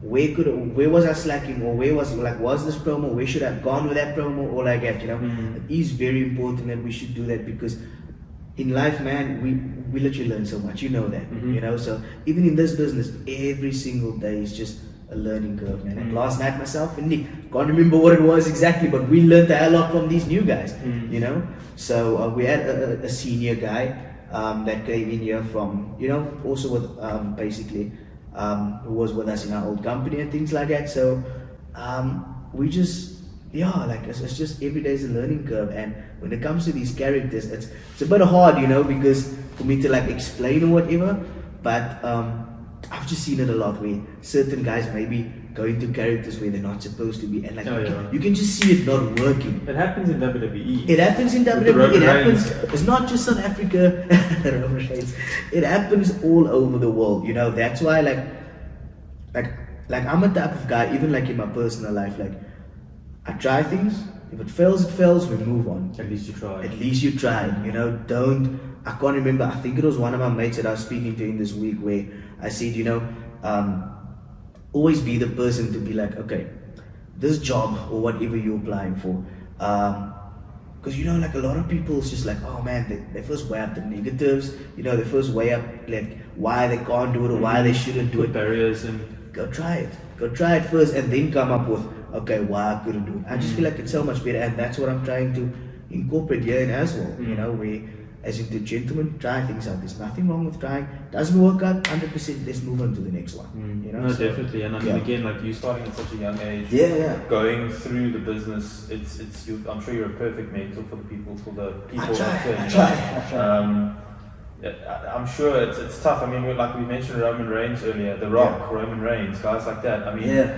where was I slacking, or was this promo, where should I have gone with that promo, or like that, you know. It is very important that we should do that, because in life, man, we literally learn so much, you know that, you know. So even in this business, every single day is just a learning curve, man. And last night myself and Nick, can't remember what it was exactly, but we learned a lot from these new guys, you know. So we had a senior guy that came in here from, you know, also with basically who was with us in our old company and things like that. So we just, like it's just every day is a learning curve. And when it comes to these characters, it's a bit hard, you know, because for me to like explain or whatever, but I've just seen it a lot where certain guys maybe go into characters where they're not supposed to be, and like you can just see it not working. It happens in WWE. It happens in WWE. It happens. It's not just South Africa. It happens all over the world. You know, that's why like I'm a type of guy. Even like in my personal life, like I try things. If it fails, we move on. At least you tried. At least you tried, you know, I can't remember, I think it was one of my mates that I was speaking to in this week where I said, you know, always be the person to be like, okay, this job or whatever you're applying for, because you know, like a lot of people it's just like, oh man, they first weigh up the negatives, you know, they first weigh up like why they can't do it or why they shouldn't do it. Barriers and Go try it first and then come up with, okay, why I couldn't do it. I just feel like it's so much better, and that's what I'm trying to incorporate here in as well. You know, where as in the gentleman, try things out. There's nothing wrong with trying. Doesn't work out 100%, let's move on to the next one. You know, no, so, definitely. And I mean, again, like you starting at such a young age, going through the business, it's you. I'm sure you're a perfect mentor for the people I try. I'm sure it's tough. I mean, like we mentioned Roman Reigns earlier, The Rock, Roman Reigns, guys like that. I mean,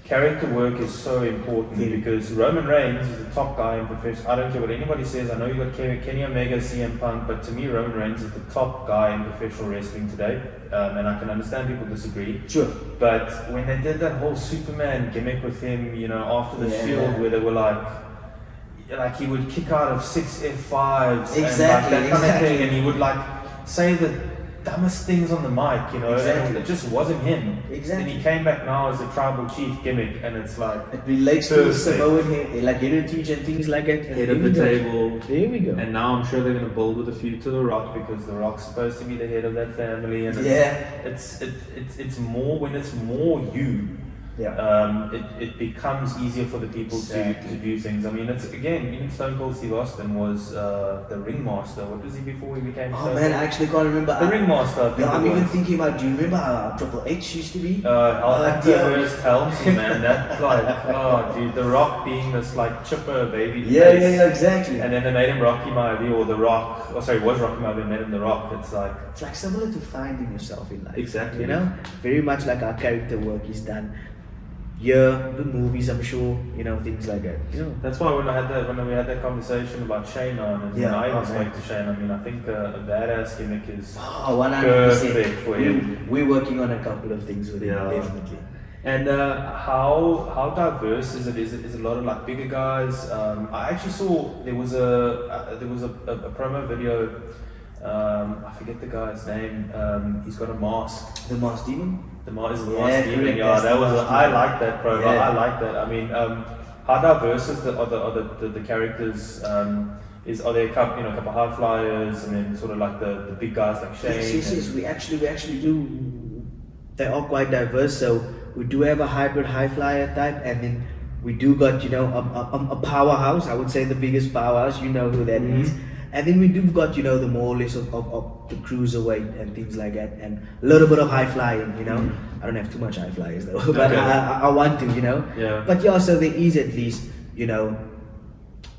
character work is so important because Roman Reigns is the top guy in professional. I don't care what anybody says. I know you got Kenny Omega, CM Punk, but to me, Roman Reigns is the top guy in professional wrestling today. And I can understand people disagree. Sure. But when they did that whole Superman gimmick with him, you know, after the Shield, where they were like he would kick out of 6 F5s and like that kind of thing, and he would like say the dumbest things on the mic, you know, and it just wasn't him. And he came back now as a tribal chief gimmick, and it's like it relates to Samoan like heritage and things like that. Head of the table. There we go. And now I'm sure they're going to build with a feud to The Rock because The Rock's supposed to be the head of that family, and it's more when it's more you. It becomes easier for the people to do things. I mean, it's again, even Stone Cold Steve Austin was the ringmaster. What was he before he became? Oh man, I actually can't remember. The ringmaster. I'm even thinking about. Do you remember how Triple H used to be? Helmsley, man. That's like, oh dude, The Rock being this like chipper baby. Yeah, exactly. And then they made him Rocky Maivia or The Rock. Oh, sorry, it was Rocky Maivia. Made him The Rock. It's like similar to finding yourself in life. Exactly. You know, very much like our character work is done. The movies, I'm sure, you know, things like that. You know, that's why when we had that conversation about Shayna, and when I even spoke to Shayna, I mean, I think a badass gimmick is 100%. Perfect for him. We're working on a couple of things with him, definitely. And how diverse is it? Is it a lot of like bigger guys? I actually saw there was a promo video. I forget the guy's name. He's got a mask. The Masked Demon. The Masked Demon. Yeah, that was. I like that promo. I like that. I mean, how diverse is the characters? Are there a couple of high flyers and then sort of like the big guys like Shane? Yes. We actually do. They are quite diverse. So we do have a hybrid high flyer type, and then we do got a powerhouse. I would say the biggest powerhouse. You know who that is. And then we do got, you know, the more or less of the cruiserweight and things like that, and a little bit of high flying, you know. I don't have too much high flyers though, but I want to, you know. But so there is at least, you know,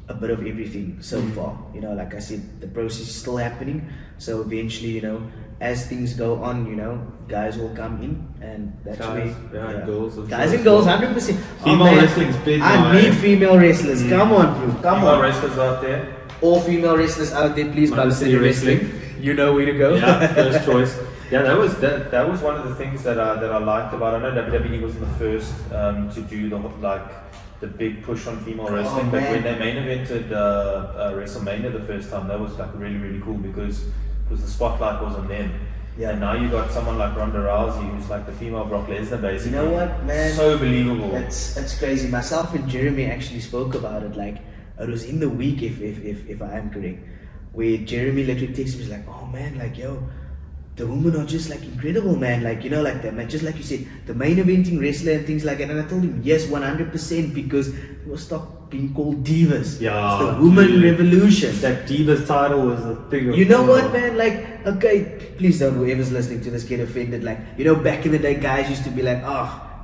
a bit of everything so far. You know, like I said, the process is still happening. So eventually, you know, as things go on, you know, guys will come in, and that's guys and girls, 100%. Female wrestling's big. I need female wrestlers. Come on, bro. Female wrestlers out there. All female wrestlers out there, please, Bala City Wrestling. You know where to go. Yeah, first choice. Yeah, that was one of the things that I liked about. I know WWE wasn't the first to do the big push on female wrestling, but when they main evented WrestleMania the first time, that was like really, really cool because the spotlight was on them. And now you got someone like Ronda Rousey, who's like the female Brock Lesnar, basically. You know what, man? So believable. It's crazy. Myself and Jeremy actually spoke about it. Like, it was in the week, if I am correct, where Jeremy literally texted me, like, oh man, like, yo, the women are just like incredible, man. Like, you know, like that, man. Just like you said, the main eventing wrestler and things like that. And I told him, yes, 100%, because they will stop being called divas. Yeah, it's the woman revolution. That divas title was the thing. You know what, man? Like, okay, please don't, whoever's listening to this, get offended. Like, you know, back in the day, guys used to be like,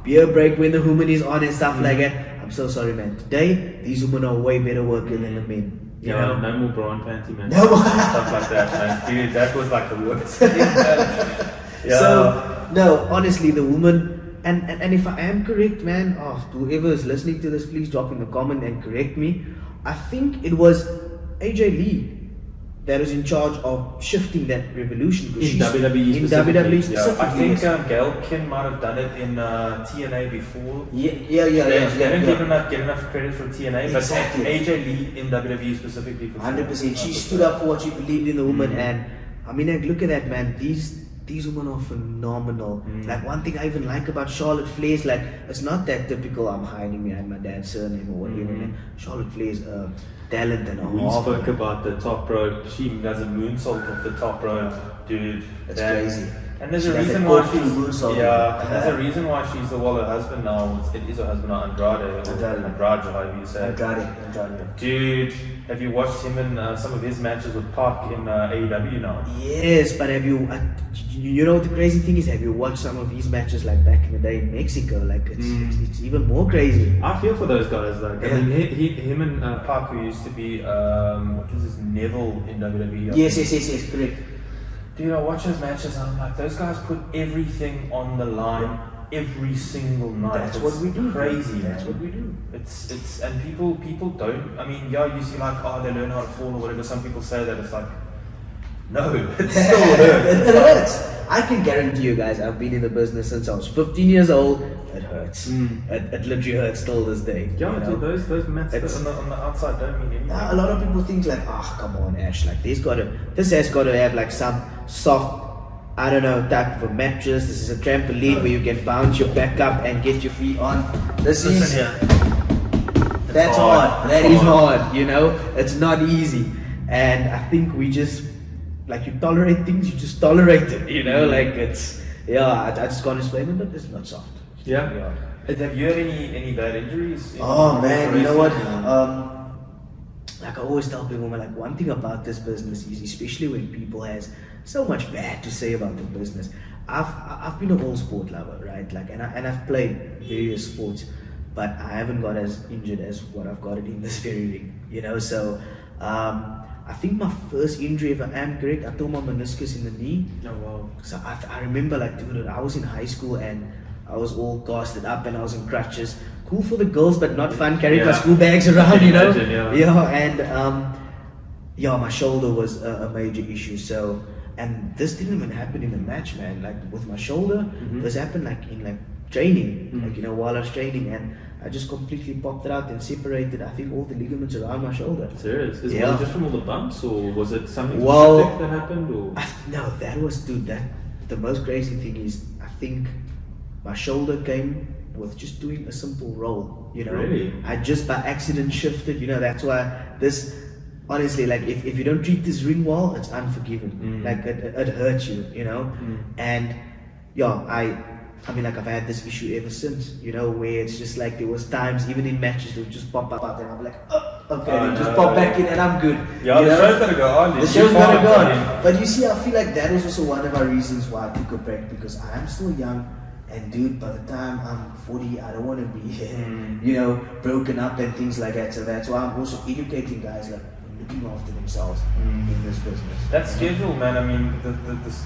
beer break when the woman is on and stuff like that. I'm so sorry, man. Today, these women are way better working than the men. You know? No more bra and panty, man. No more stuff like that, man. Dude, that was like the worst thing, man. So, no, honestly, the woman, and if I am correct, man, whoever is listening to this, please drop in the comment and correct me. I think it was AJ Lee that was in charge of shifting that revolution. In WWE in WWE specifically. specifically. I think Gail Kim might have done it in TNA before. Yeah. They don't get enough credit for TNA, Exactly. but AJ Lee in WWE specifically for 100%. She stood up for what she believed in the woman, and I mean, like, look at that, man. These women are phenomenal. Like, one thing I even like about Charlotte Flair is, like, it's not that typical I'm hiding behind my dad's surname or whatever. Man. Charlotte Flair's talent and a We half. spoke about the top rope. She does a moonsault off the top rope, dude. That's crazy. And there's She a does reason a why corkscrew moonsault. she's and there's a reason why she's her husband now. It is her husband now, Andrade, however you say it. Andrade. Dude, have you watched him in some of his matches with Park in AEW now? Yes, but have you? You know what the crazy thing is? Have you watched some of his matches like back in the day in Mexico? Like it's even more crazy. I feel for those guys. Like I mean, him and Park, who used to be what was his Neville in WWE. Yes, correct. Dude, I watch those matches and I'm like, those guys put everything on the line every single night. That's what we do. Crazy. That's man. what we do. It's and people don't. I mean, yeah, you see like, oh, they learn how to fall or whatever. Some people say that. It's like, no, it still hurts. It hurts. I can guarantee you guys, I've been in the business since I was 15 years old. It hurts. It literally hurts till this day. Yeah, you know? those mats On the outside don't mean anything. A lot of people think like, come on, Ash, like this has got to have like some soft, I don't know, type of a mattress. This is a trampoline where you can bounce your back up and get your feet on. Listen here. That's hard. That is hard, you know. It's not easy. And I think we just, like, you tolerate things, you just tolerate it, you know. Like, it's, I just can't explain it, but it's not soft. Yeah. Have you had any bad injuries? Oh man, you know what? Like I always tell people, like, one thing about this business is, especially when people has so much bad to say about the business. I've been a whole sport lover, right? Like, and I've played various sports, but I haven't got as injured as what I've got in this very ring, you know. So I think my first injury, if I am correct, I tore my meniscus in the knee. Oh wow! So I remember, like, dude, I was in high school and I was all casted up and I was in crutches. Cool for the girls, but not fun carrying my school bags around, you know. And my shoulder was a major issue. So, and this didn't even happen in a match, man. Like with my shoulder, this happened like in training, like, you know, while I was training, and I just completely popped it out and separated, I think, all the ligaments around my shoulder. Serious? Is it just from all the bumps, or was it something Well, specific that happened? Or? No, that was, dude, the most crazy thing is, I think my shoulder came with just doing a simple roll, you know. Really? I just by accident shifted, you know. That's why this, honestly, like, if you don't treat this ring well, it's unforgiving. Like, it hurts you, you know. And I mean, like, I've had this issue ever since, you know, where it's just like, there was times, even in matches, it would just pop up and I'm like, just pop back in and I'm good. Yeah, the show's gotta go on. The show's gotta go on. But you see, I feel like that was also one of my reasons why I took a break, because I'm still young. And dude, by the time I'm 40, I don't want to be, you know, broken up and things like that. So that's why I'm also educating guys, like, looking after themselves in this business. That schedule, man. I mean,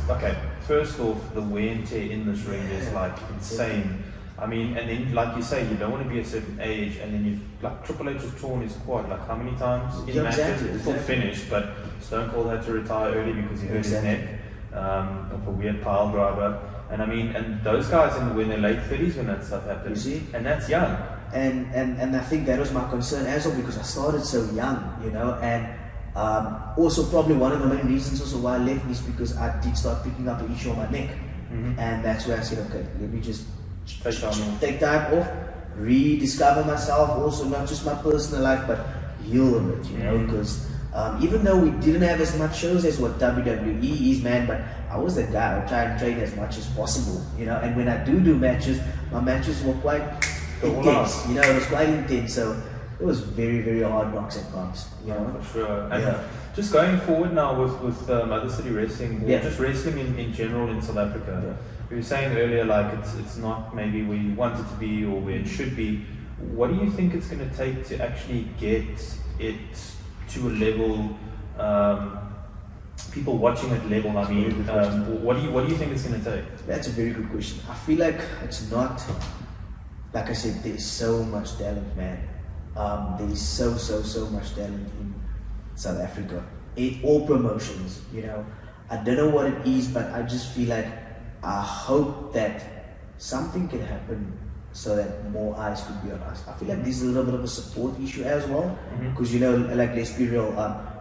okay. First off, the wear and tear in this ring is like insane. I mean, and then, like you say, you don't want to be a certain age, and then you've, like, Triple H was torn his quad, like, how many times in matches? It's still finished, but Stone Cold had to retire early because he hurt his neck of a weird pile driver. And I mean, and those guys in their late 30s when that stuff happened. You see? And that's young. And I think that was my concern as well, because I started so young, you know. And also probably one of the main reasons also why I left is because I did start picking up an issue on my neck. And that's where I said, okay, let me just take time off, rediscover myself, also not just my personal life, but heal a bit, you know, because even though we didn't have as much shows as what WWE is, man, but I was the guy. I would try and train as much as possible, you know. And when I do matches, my matches were quite intense, you know. It was quite intense, so it was very, very hard knocks and bumps, you know. For sure. And just going forward now with Mother City Wrestling, or just wrestling in general in South Africa. We were saying earlier, like, it's not maybe where you want it to be or where it should be. What do you think it's going to take to actually get it to a level, people watching at level? I mean, what do you think it's going to take? That's a very good question. I feel like it's not, like I said, there's so much talent, man. There's so much talent in South Africa. or promotions, you know. I don't know what it is, but I just feel like I hope that something can happen so that more eyes could be on us. I feel like this is a little bit of a support issue as well, because you know, like, let's be real,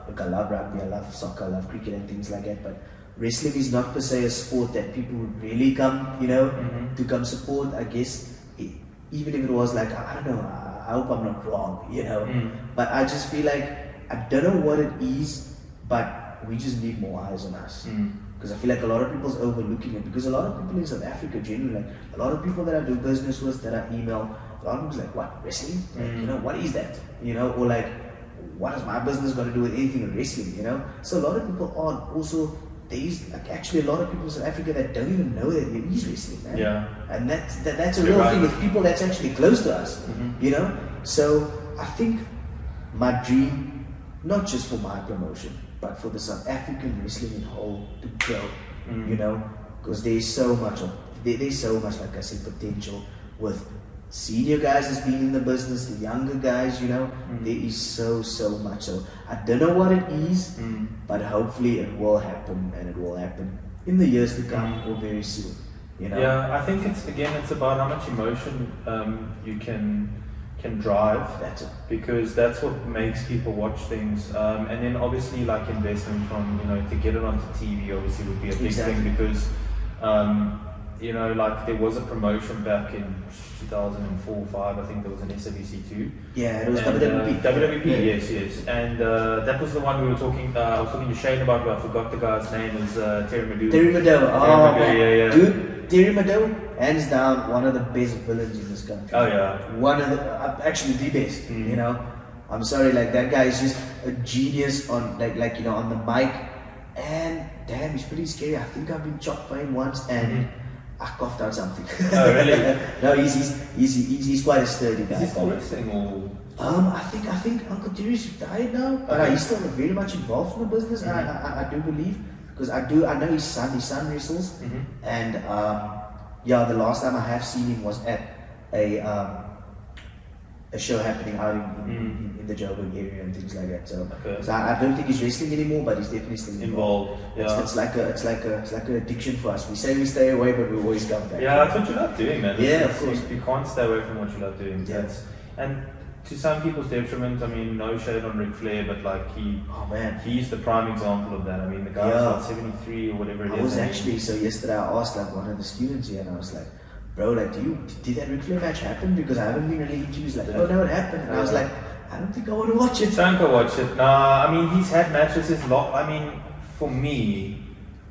look, I love rugby, I love soccer, I love cricket and things like that, but wrestling is not per se a sport that people would really come, you know, to come support. I guess even if it was like, I don't know, I hope I'm not wrong, you know, but I just feel like I don't know what it is, but we just need more eyes on us. Because I feel like a lot of people's overlooking it, because a lot of people in South Africa generally, like a lot of people that I do business with, that I email, a lot of people's like, what, wrestling? Like, you know, what is that? You know, or like, what has my business got to do with anything with wrestling, you know? So a lot of people aren't also, there's like actually a lot of people in South Africa that don't even know that there is wrestling, man. Yeah. And that's a real thing with people that's actually close to us, you know? So I think my dream, not just for my promotion, but for the South African wrestling in whole to grow, you know? Because there's so much, like I said, potential with senior guys that's been in the business, the younger guys, you know, there is so much. So I don't know what it is, but hopefully it will happen, and it will happen in the years to come or very soon, you know. Yeah, I think it's about how much emotion you can drive. That's it. Because that's what makes people watch things, and then obviously like investment from, you know, to get it onto TV obviously would be a big thing, because you know, like there was a promotion back in 2004-5, I think there was an SABC2. Yeah, it was WWP. WWP, yes. And that was the one we were talking, I was talking to Shane about, but I forgot the guy's name, is Terry Madu. Terry Madu, oh man. Yeah. Dude, Terry Madu, hands down, one of the best villains in this country. Oh yeah. One of the, actually the best, you know. I'm sorry, like that guy is just a genius on, like you know, on the mic. And damn, he's pretty scary. I think I've been chopped by him once, and I coughed out something. Oh really? No, he's quite a sturdy guy. Is he still wrestling or? I think Uncle Terry's retired now, but he's still very much involved in the business. I do believe, because I know his son wrestles, and yeah, the last time I have seen him was at a show happening out in the Joburg area and things like that. So, so I don't think he's wrestling anymore, but he's definitely still involved. Yeah. It's like an addiction for us. We say we stay away, but we always come back. Yeah, that's what you love doing, man. Yeah, of course. You can't stay away from what you love doing. Yeah. And to some people's detriment, I mean, no shade on Ric Flair, but like he's the prime example of that. I mean, the guy was like 73 or whatever it is. I was actually, so yesterday I asked like one of the students here, and I was like, bro, like, did that Ric Flair match happen? Because I haven't been really into it. He's like, oh no, it happened. And I was like, I don't think I want to watch it. Don't go watch it. Nah, I mean, he's had matches his lot. I mean, for me,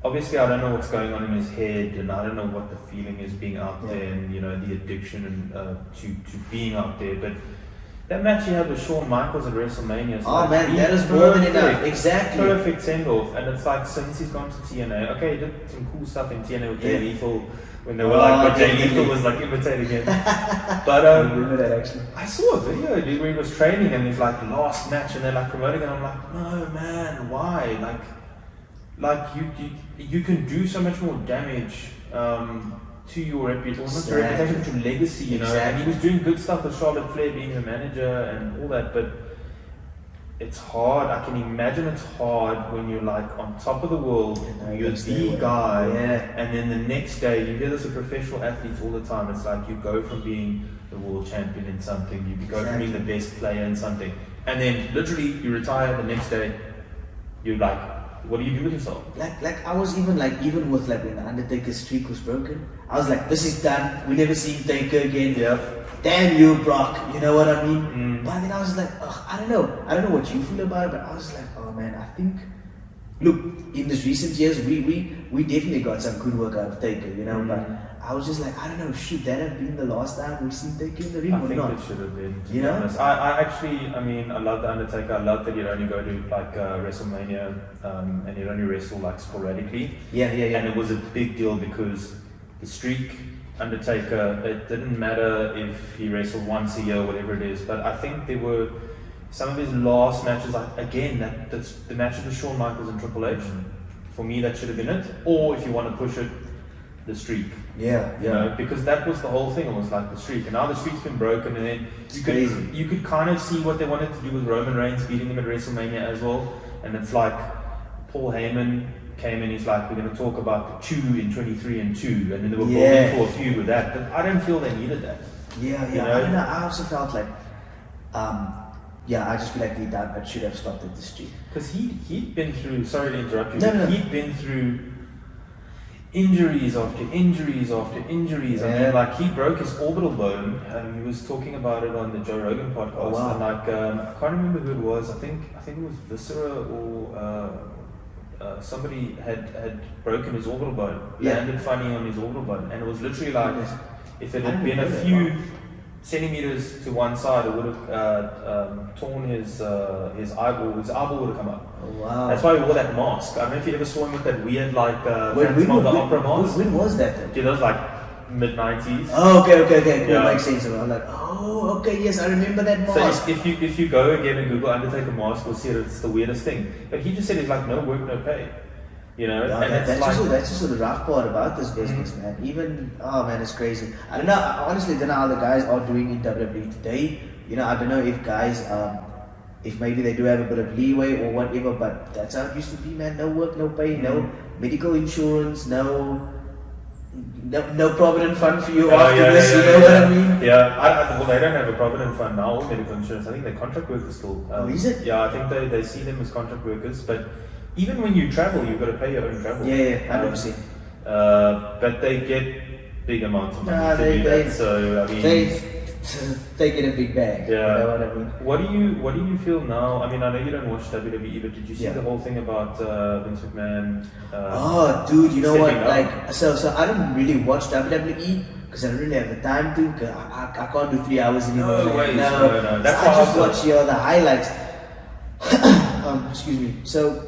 obviously I don't know what's going on in his head, and I don't know what the feeling is being out there, and you know, the addiction and to being out there. But that match he had with Shawn Michaels at WrestleMania. Oh man, that is more than enough. Exactly. Perfect send-off. And it's like, since he's gone to TNA, okay, he did some cool stuff in TNA with Jay Lethal, when they were like, but Jay Lethal was like imitating him. But I remember that actually. I saw a video, dude, where he was training and he's like, last match, and they're like promoting it. I'm like, no man, why? Like you can do so much more damage to your reputation, to your legacy, you know. And he was doing good stuff with Charlotte Flair being the manager and all that, but it's hard. I can imagine it's hard when you're like on top of the world, you're the guy, and then the next day, you hear this with professional athletes all the time, it's like you go from being the world champion in something, you go from being the best player in something, and then literally you retire the next day, you're like, what do you do with yourself? Like I was even with when the Undertaker's streak was broken, I was like, this is done, we never see Taker again. Damn you, Brock, you know what I mean? But then I was like, I don't know what you feel about it, but I was like, oh man, I think, look, in these recent years, we definitely got some good work out of Taker, you know, but I was just like, I don't know, should that have been the last time we've seen Taker in the ring or not? I think it should have been, to you be know? honest. I actually, I mean, I love the Undertaker. I love that he'd only go to like WrestleMania, and he'd only wrestle like sporadically. Yeah. And it was a big deal because the streak, Undertaker, it didn't matter if he wrestled once a year or whatever it is, but I think there were some of his last matches, like again, that's the matches with Shawn Michaels and Triple H. For me, that should have been it. Or if you want to push it, the streak. You know, because that was the whole thing. It was like the streak, and now the streak's been broken, and then you could kind of see what they wanted to do with Roman Reigns beating him at WrestleMania as well. and it's like Paul Heyman came in, he's like, we're going to talk about the 2 in 23 and 2, and then they were building for a feud with that, but I don't feel they needed that. Yeah, you know? I don't know, I also felt like, I just feel like it should have stopped at the street. Because he'd been through, sorry to interrupt you, no. He'd been through injuries after injuries after injuries. I mean, like, he broke his orbital bone, and he was talking about it on the Joe Rogan podcast. Oh, wow. And like, I can't remember who it was. I think it was Viscera or somebody had broken his orbital bone, landed funny on his orbital bone, and it was literally like, if it had been a few centimeters to one side, it would have torn his eyeball. His eyeball would have come up. Oh, wow. That's why he wore that mask. I don't know if you ever saw him with that weird like Phantom of the Opera mask. When was that then? Dude, that was like mid-90s. Oh, okay, cool, Yeah. makes sense. I'm like, oh, okay, yes, I remember that mask. So if you go again and Google Undertaker mask, you'll see that it's the weirdest thing. But he just said it's like no work, no pay. You know, Yeah, and that's like, also the rough part about this business, man. Even, oh man, it's crazy. I don't know, I honestly don't know how the guys are doing in WWE today. You know, I don't know if guys, if maybe they do have a bit of leeway or whatever, but that's how it used to be, man. No work, no pay, no medical insurance, no provident fund for you after this, you know what I mean? Yeah, well, they don't have a provident fund now or medical insurance. I think they're contract workers still. Is it? Yeah, I think they see them as contract workers, but even when you travel, you've got to pay your own travel. Yeah, 100%. But they get big amounts of money to do that. So I mean, they get a big bag. Yeah. You know what I mean? What do you feel now? I mean, I know you don't watch WWE, but did you see the whole thing about Vince McMahon? Oh, dude, you know what? stepping up? Like, so I don't really watch WWE because I don't really have the time to. Cause I can't do 3 hours anymore. No way. No. That's I just why watch the highlights. Excuse me. So,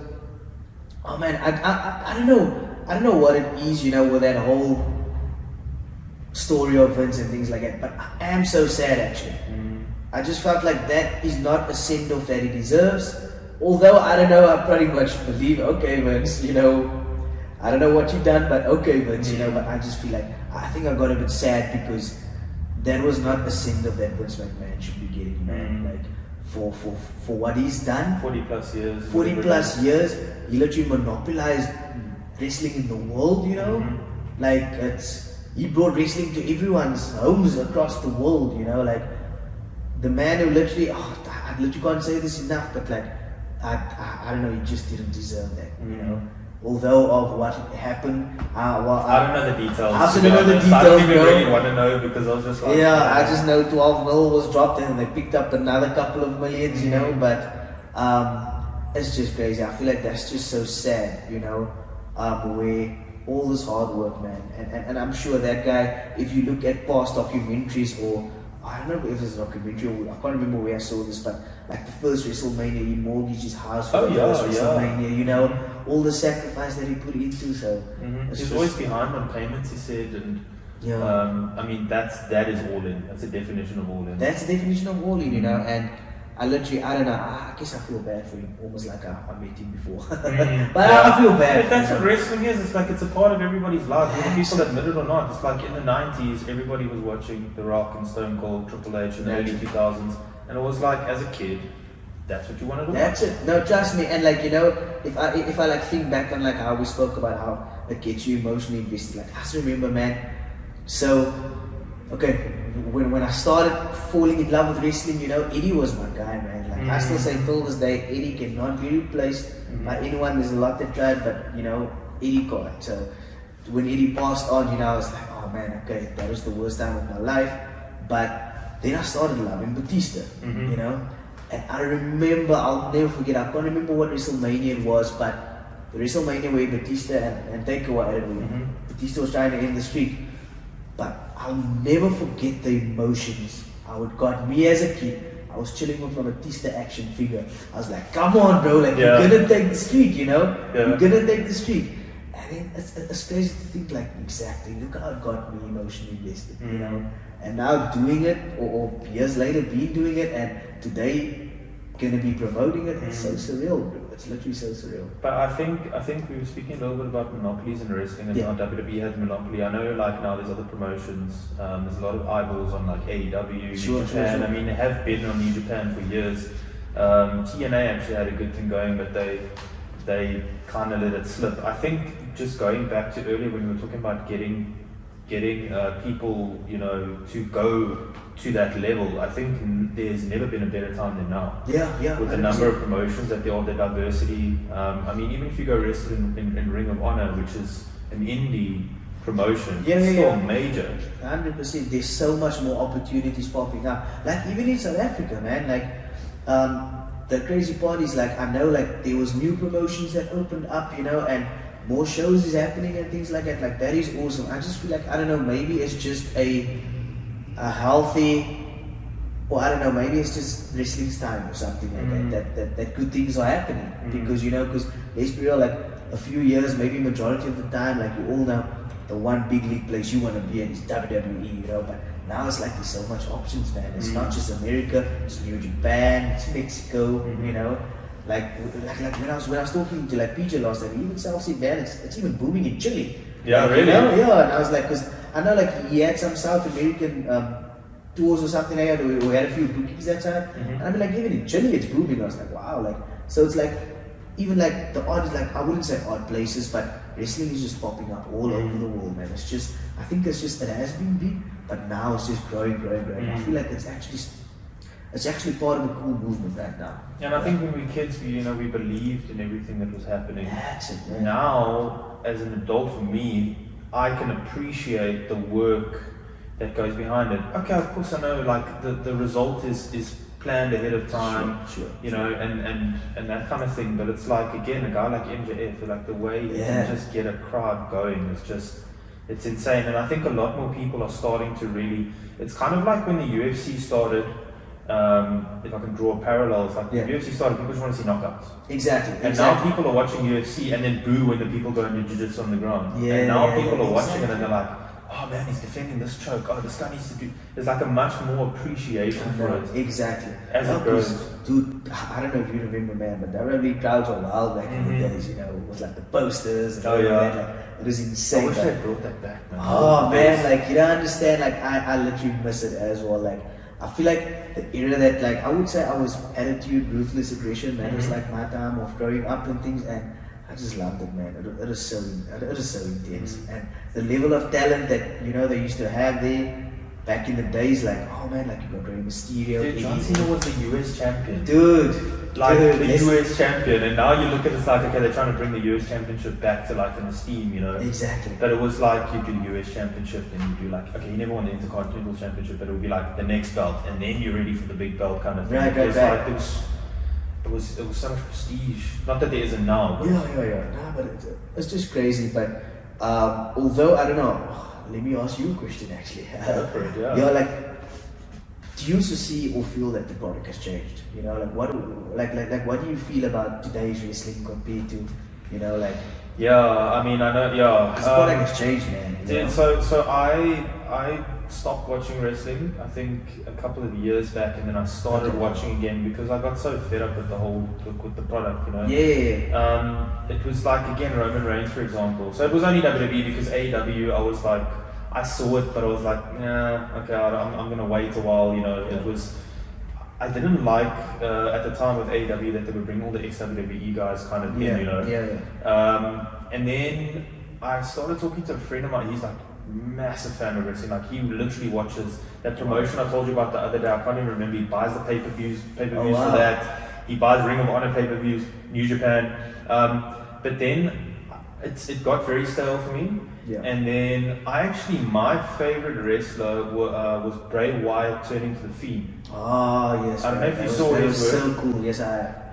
oh man, I don't know. I don't know what it is, you know, with that whole story of Vince and things like that. But I am so sad, actually. I just felt like that is not a send-off that he deserves. Although, I don't know, I pretty much believe, okay, Vince, you know, I don't know what you've done, but okay, Vince, you know, but I just feel like, I think I got a bit sad because that was not a send-off that Vince McMahon should be getting, man. Like, for what he's done. 40 plus years. 40 plus years, he literally monopolized wrestling in the world, you know? Like, he brought wrestling to everyone's homes across the world, you know? Like, the man who literally, I literally can't say this enough, but like, I don't know, he just didn't deserve that, you know? Although of what happened, I don't know the details. I don't know the details, I don't even bro. really want to know because I was just like, I just know 12 mil was dropped and they picked up another couple of millions, you know, but it's just crazy. I feel like that's just so sad, you know, where all this hard work, man, and I'm sure that guy, if you look at past documentaries or, I don't know if it's a documentary or I can't remember where I saw this, but like the first WrestleMania, he mortgaged his house for the first WrestleMania, you know, all the sacrifice that he put into, so. He's always behind on payments, he said, and I mean, that is all in. That's the definition of all in. That's the definition of all in, you know, and I literally, I don't know, I guess I feel bad for him, almost like I met him before. But I feel bad. But that's what wrestling is. It's like it's a part of everybody's life, whether people admit it or not. It's like in the 90s, everybody was watching The Rock and Stone Cold, Triple H in the early 2000s, and it was like, as a kid, that's what you wanted to watch. That's it. No, trust me. And like, you know, if I like think back on like how we spoke about how it gets you emotionally invested, like I still remember, man. So, okay, when I started falling in love with wrestling, you know, Eddie was my guy, man. Like I still say till this day, Eddie cannot be replaced by anyone. There's a lot that tried, but you know, Eddie can't. So when Eddie passed on, you know, I was like, oh man, okay, that was the worst time of my life. But then I started loving Batista, you know. And I remember, I'll never forget, I can't remember what WrestleMania it was, but the WrestleMania where Batista and Taker were at it, Batista was trying to end the streak. But I'll never forget the emotions how it got me as a kid. I was chilling with my Batista action figure. I was like, come on, bro, like you're gonna take the streak, you know? You're gonna take the streak. And then it's crazy to think, like, exactly, look how it got me emotionally invested, you know? And now doing it, or years later being doing it, and today gonna be promoting it, it's so surreal, bro. It's literally so surreal. But I think we were speaking a little bit about monopolies in wrestling and how WWE has monopoly. I know like now there's other promotions. There's a lot of eyeballs on like AEW, New Japan. I mean, they have been on New Japan for years. TNA actually had a good thing going, but they kind of let it slip. I think just going back to earlier when we were talking about getting people, you know, to go to that level, I think there's never been a better time than now. Yeah. With the number of promotions that there are, the diversity. I mean, even if you go wrestling in Ring of Honor, which is an indie promotion, it's still major. 100%. There's so much more opportunities popping up. Like even in South Africa, man. Like the crazy part is, like, I know, like, there was new promotions that opened up, you know, and more shows is happening and things like that. Like, that is awesome. I just feel like, I don't know, maybe it's just a healthy, or I don't know, maybe it's just wrestling's time or something like that good things are happening. Because, you know, because let's be real, like, a few years, maybe majority of the time, like, you all know, the one big league place you want to be in is WWE, you know, but now it's like there's so much options, man. It's not just America, it's New Japan, it's Mexico, you know. Like when I was talking to like PJ last time, he even said, man, it's even booming in Chile. Yeah, like, really? You know? Yeah, and I was like, because I know like he had some South American tours or something like that, or we had a few bookings that time. And I mean, like, even in Chile it's booming. I was like, wow, like, so it's like, even like the odd, like, I wouldn't say odd places, but wrestling is just popping up all over the world, man. It's just, I think it has been big, but now it's just growing. I feel like it's actually part of a cool movement right now. And I think when we were kids, we believed in everything that was happening. That's it, man. Now, as an adult, for me, I can appreciate the work that goes behind it. Okay, of course I know, like, the result is planned ahead of time, you know, and that kind of thing. But it's like, again, a guy like MJF, like, the way he can just get a crowd going is just, it's insane. And I think a lot more people are starting to really, it's kind of like when the UFC started. If I can draw a parallel, it's like when UFC started, people just want to see knockouts. Exactly. And now people are watching UFC and then boo when the people go and do jiu-jitsu on the ground. And now people are watching it and they're like, oh man, he's defending this choke. Oh, this guy needs to do. There's like a much more appreciation for it. Exactly. As it grows. Dude, I don't know if you remember, man, but WWE crowds were wild back in the days. You know, it was like the posters and all that. Like, it was insane. I wish they brought that back, man. Oh man, like, you don't understand. Like, I literally miss it as well. Like, I feel like the era that, like, I would say I was attitude, ruthless aggression, man. It was like my time of growing up and things, and I just loved it, man. It is so intense, and the level of talent that, you know, they used to have there back in the days, like, oh man, like, you got Rey Mysterio. Dude, John Cena was the US champion. US champion, and now you look at it, it's like, okay, they're trying to bring the US championship back to like an esteem, you know. Exactly. But it was like, you do US championship, then you do like, okay, you never won the Intercontinental Championship, but it would be like the next belt, and then you're ready for the big belt kind of thing. Right. It was so much prestige. Not that there isn't now. But No, but it's just crazy. But although, I don't know, let me ask you a question actually. Go for it, like, do you also see or feel that the product has changed? You know, like, what do you feel about today's wrestling compared to, you know, like? Yeah, I mean, I know, the product has changed, man. Yeah, so I stopped watching wrestling, I think a couple of years back, and then I started watching again because I got so fed up with with the product, you know. It was like, again, Roman Reigns, for example. So it was only WWE because AEW, I was like, I saw it, but I was like, yeah, okay, I'm gonna wait a while, you know. It was, I didn't like at the time with AEW that they would bring all the ex-WWE guys kind of in, you know. And then I started talking to a friend of mine. He's like massive fan of wrestling. Like, he literally watches that promotion I told you about the other day. I can't even remember. He buys the pay-per-views for that. He buys Ring of Honor pay-per-views, New Japan. But then it got very stale for me. And then my favorite wrestler was Bray Wyatt turning to the Fiend. Oh yes, I don't know if you saw his work. So cool. Yes,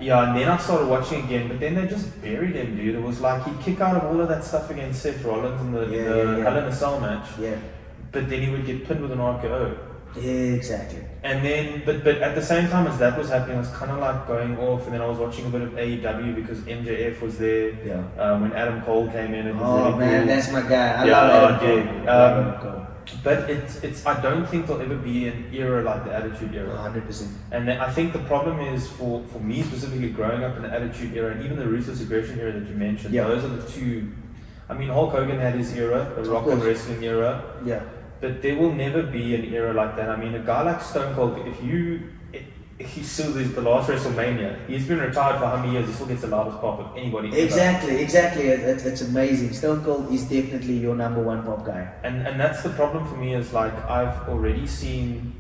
Yeah, and then I started watching again, but then they just buried him, dude. It was like he'd kick out of all of that stuff against Seth Rollins in the Hell in a Cell match. But then he would get pinned with an RKO. Yeah, exactly. And then, but at the same time as that was happening, I was kind of like going off, and then I was watching a bit of AEW because MJF was there. When Adam Cole came in, it was really man, cool. That's my guy. I love Adam Cole. But it's I don't think there'll ever be an era like the Attitude Era. 100%. And I think the problem is for me specifically, growing up in the Attitude Era and even the Ruthless Aggression era that you mentioned. Those are the two. I mean, Hulk Hogan had his era, the Rock and Wrestling era. But there will never be an era like that. I mean, a guy like Stone Cold, he's still the last WrestleMania. He's been retired for how many years? He still gets the loudest pop of anybody. Exactly. It's amazing. Stone Cold is definitely your number one pop guy. And that's the problem for me is like I've already seen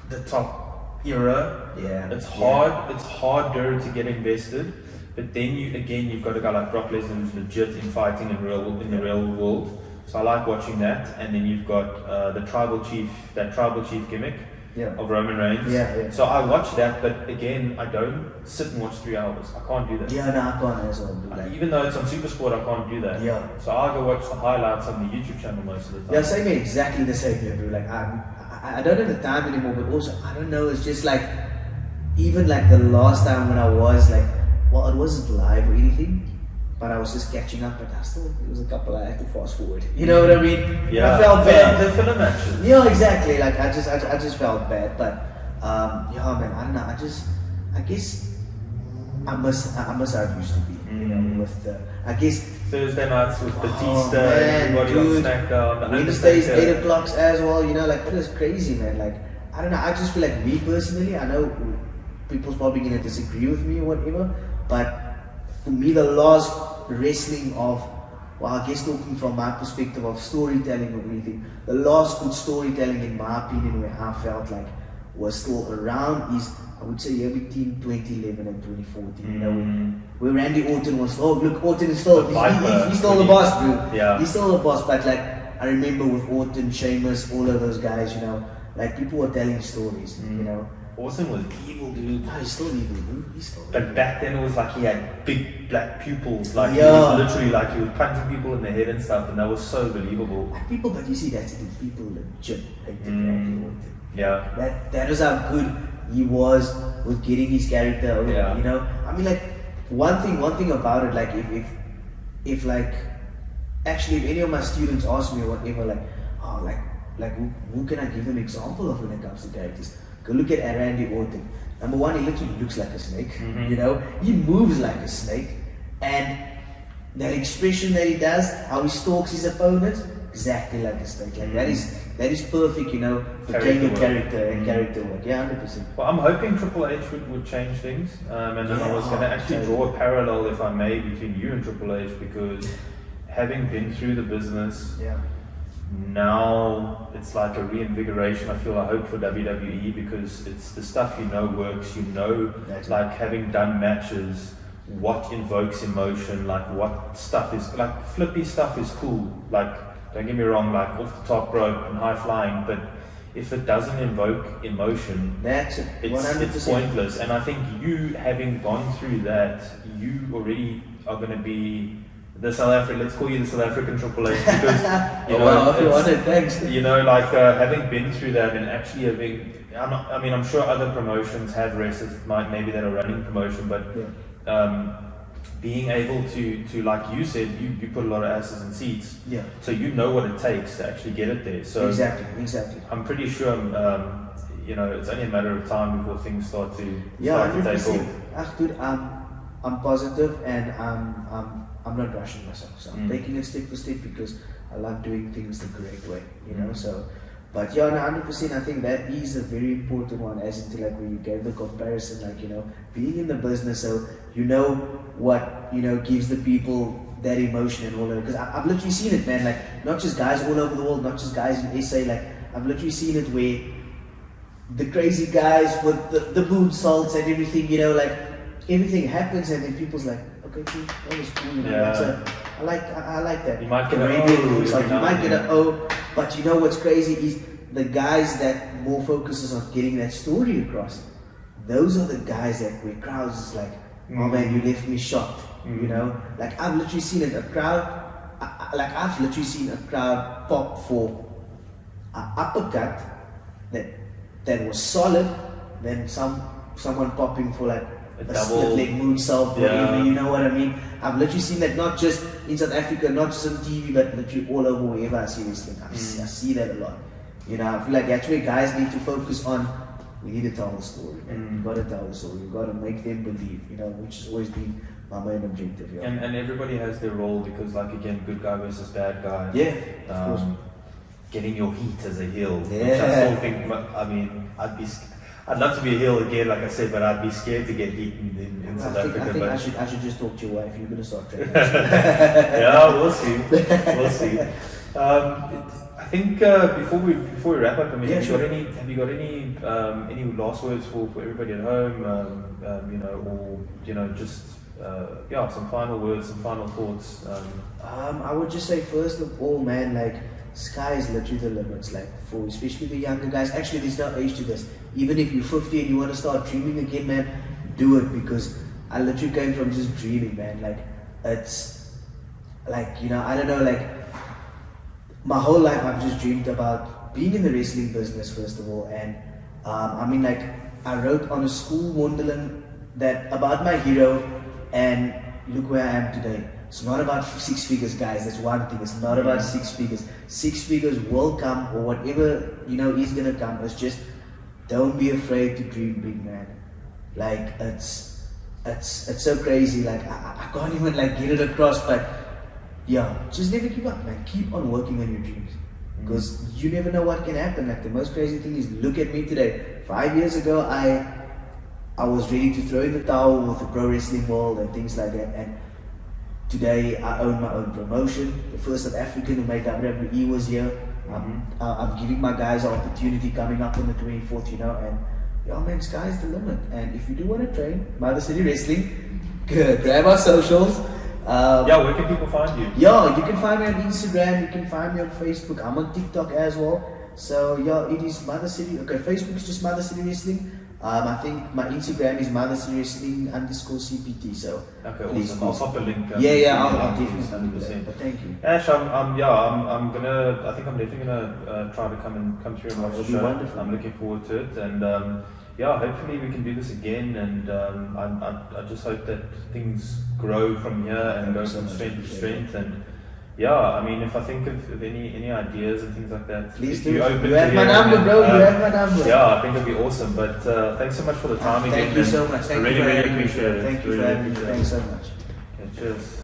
the top era. Yeah. It's hard. Yeah. It's harder to get invested. But then you've got a guy like Brock Lesnar who's legit in fighting in the real world. So I like watching that. And then you've got that tribal chief gimmick. Yeah. Of Roman Reigns. Yeah. So I watch that, but again, I don't sit and watch 3 hours. I can't do that. Yeah, no, I can't as well do that. Even though it's on Supersport, I can't do that. Yeah. So I'll go watch the highlights on the YouTube channel most of the time. Yeah, same here, exactly the same here, bro. Like I don't have the time anymore, but also I don't know. It's just like even like the last time when I was like, well, it wasn't live or anything. But I was just catching up, but it was a couple I had to fast forward. You know what I mean? Yeah. I felt bad. The film matches. Yeah, exactly. Like I just felt bad. But yeah, man, I don't know. I guess I miss how it used to be. You know, with the Thursday nights with Batista, everybody on SmackDown. Wednesdays 8 o'clock as well. You know, like it was crazy, man. Like I don't know. I just feel like me personally. I know people's probably gonna disagree with me or whatever, but for me, the last wrestling of, well, I guess talking from my perspective of storytelling or anything, the last good storytelling in my opinion where I felt like was still around is, I would say, between 2011 and 2014. You know, where Randy Orton was, Orton is still, he's still the boss, dude. Yeah. He's still the boss, but like, I remember with Orton, Sheamus, all of those guys, you know, like people were telling stories, you know. Orton was evil, dude. No, he's still evil, dude. He's still evil. But back then it was like he had big black pupils, like he was literally like he was punching people in the head and stuff, and that was so believable. But you see, that's the people legit hated Randy Orton. Yeah. That was how good he was with getting his character over. Yeah. You know, I mean, like one thing about it, like if like actually if any of my students ask me or whatever, like, oh, like who can I give them example of when it comes to characters? Go look at Randy Orton. Number one, he literally looks like a snake. You know, he moves like a snake, and that expression that he does, how he stalks his opponent, exactly like a snake. Like that is perfect. You know, for playing character and character work. Yeah, 100%. Well, I'm hoping Triple H would change things, and then I was going to actually draw a parallel, if I may, between you and Triple H, because having been through the business. Yeah. Now it's like a reinvigoration. I hope for WWE, because it's the stuff you know works. You know, like having done matches, what invokes emotion, like what stuff is like flippy stuff is cool. Like don't get me wrong, like off the top rope and high flying, but if it doesn't invoke emotion, it's pointless. And I think you having gone through that, you already are going to be the South African, let's call you the South African Triple H, because you know, thanks. You know, like having been through that and actually having, I'm sure other promotions have wrestlers, maybe that are running promotion, but being able to like you said, you put a lot of asses in seats, so you know what it takes to actually get it there. So exactly. I'm pretty sure, you know, it's only a matter of time before things start to take off. Dude, I'm positive, and I'm not rushing myself, so I'm taking it step for step because I love doing things the correct way, you know. So, but yeah, 100%. I think that is a very important one, as into like when you gave the comparison, like, you know, being in the business, so you know what, you know, gives the people that emotion and all that. Because I've literally seen it, man. Like not just guys all over the world, not just guys in SA. Like I've literally seen it where the crazy guys with the moonsaults and everything, you know, like everything happens, and then people's like, okay, cool, that was cool. You know, I like that. You might get an O, but you know what's crazy is the guys that more focuses on getting that story across. Those are the guys that where crowds is like, oh man, you left me shocked. You know, like I've literally seen it. I've literally seen a crowd pop for an uppercut that was solid. Then someone popping for like a split leg moonsault, whatever, you know what I mean? I've literally seen that not just in South Africa, not just on TV, but literally all over wherever I see wrestling. I see that a lot. You know, I feel like that's where guys need to focus on. We need to tell the story, and you gotta tell the story. You gotta make them believe, you know, which has always been my main objective. Yeah. And everybody has their role, because, like, again, good guy versus bad guy. Yeah, of course. Getting your heat as a heel, yeah. which I still think. I mean, I'd love to be a heel again, like I said, but I'd be scared to get heat in South Africa. I think I should just talk to your wife. You're gonna start training. Yeah, we'll see. We'll see. I think before we wrap up, I mean, have you got any last words for everybody at home? Or just some final words, some final thoughts. I would just say first of all, man, like sky is literally the limits. Like for especially the younger guys. Actually, there's no age to this. Even if you're 50 and you want to start dreaming again, man, do it, because I literally came from just dreaming, man. Like it's like I don't know, like. My whole life I've just dreamed about being in the wrestling business first of all, and I wrote on a school wonderland that about my hero, and look where I am today. It's not about 6 figures, guys. That's one thing. It's not about 6 figures. 6 figures will come, or whatever is gonna come. It's just don't be afraid to dream big, man. Like it's so crazy. Like I can't even get it across, but. Yeah, just never give up, man. Keep on working on your dreams, because you never know what can happen. Like the most crazy thing is, look at me today. 5 years ago, I was ready to throw in the towel with the pro wrestling world and things like that. And today, I own my own promotion. The first South African who made WWE was here. I'm giving my guys an opportunity coming up on the 24th, and yeah, man, sky's the limit. And if you do want to train Mother City Wrestling, grab our socials. Where can people find you? Yeah, you can find me on Instagram, you can find me on Facebook, I'm on TikTok as well. So yeah, it is Mother City. Okay, Facebook is just Mother City Wrestling. I think my Instagram is Mother City Wrestling _CPT. So okay, awesome. I'll pop a link. I'll definitely do that. But thank you. Ash, I think I'm definitely gonna try to come through and watch the show. Wonderful. I'm looking forward to it, and hopefully we can do this again, and I just hope that things grow from here and go from strength to strength. And I mean, if I think of any ideas and things like that, please do. You have my number, bro. You have my number. Yeah, I think it'll be awesome. But thanks so much for the time again. Thank you so much. I really appreciate it. Thank you for having me. Thanks so much. Okay, cheers.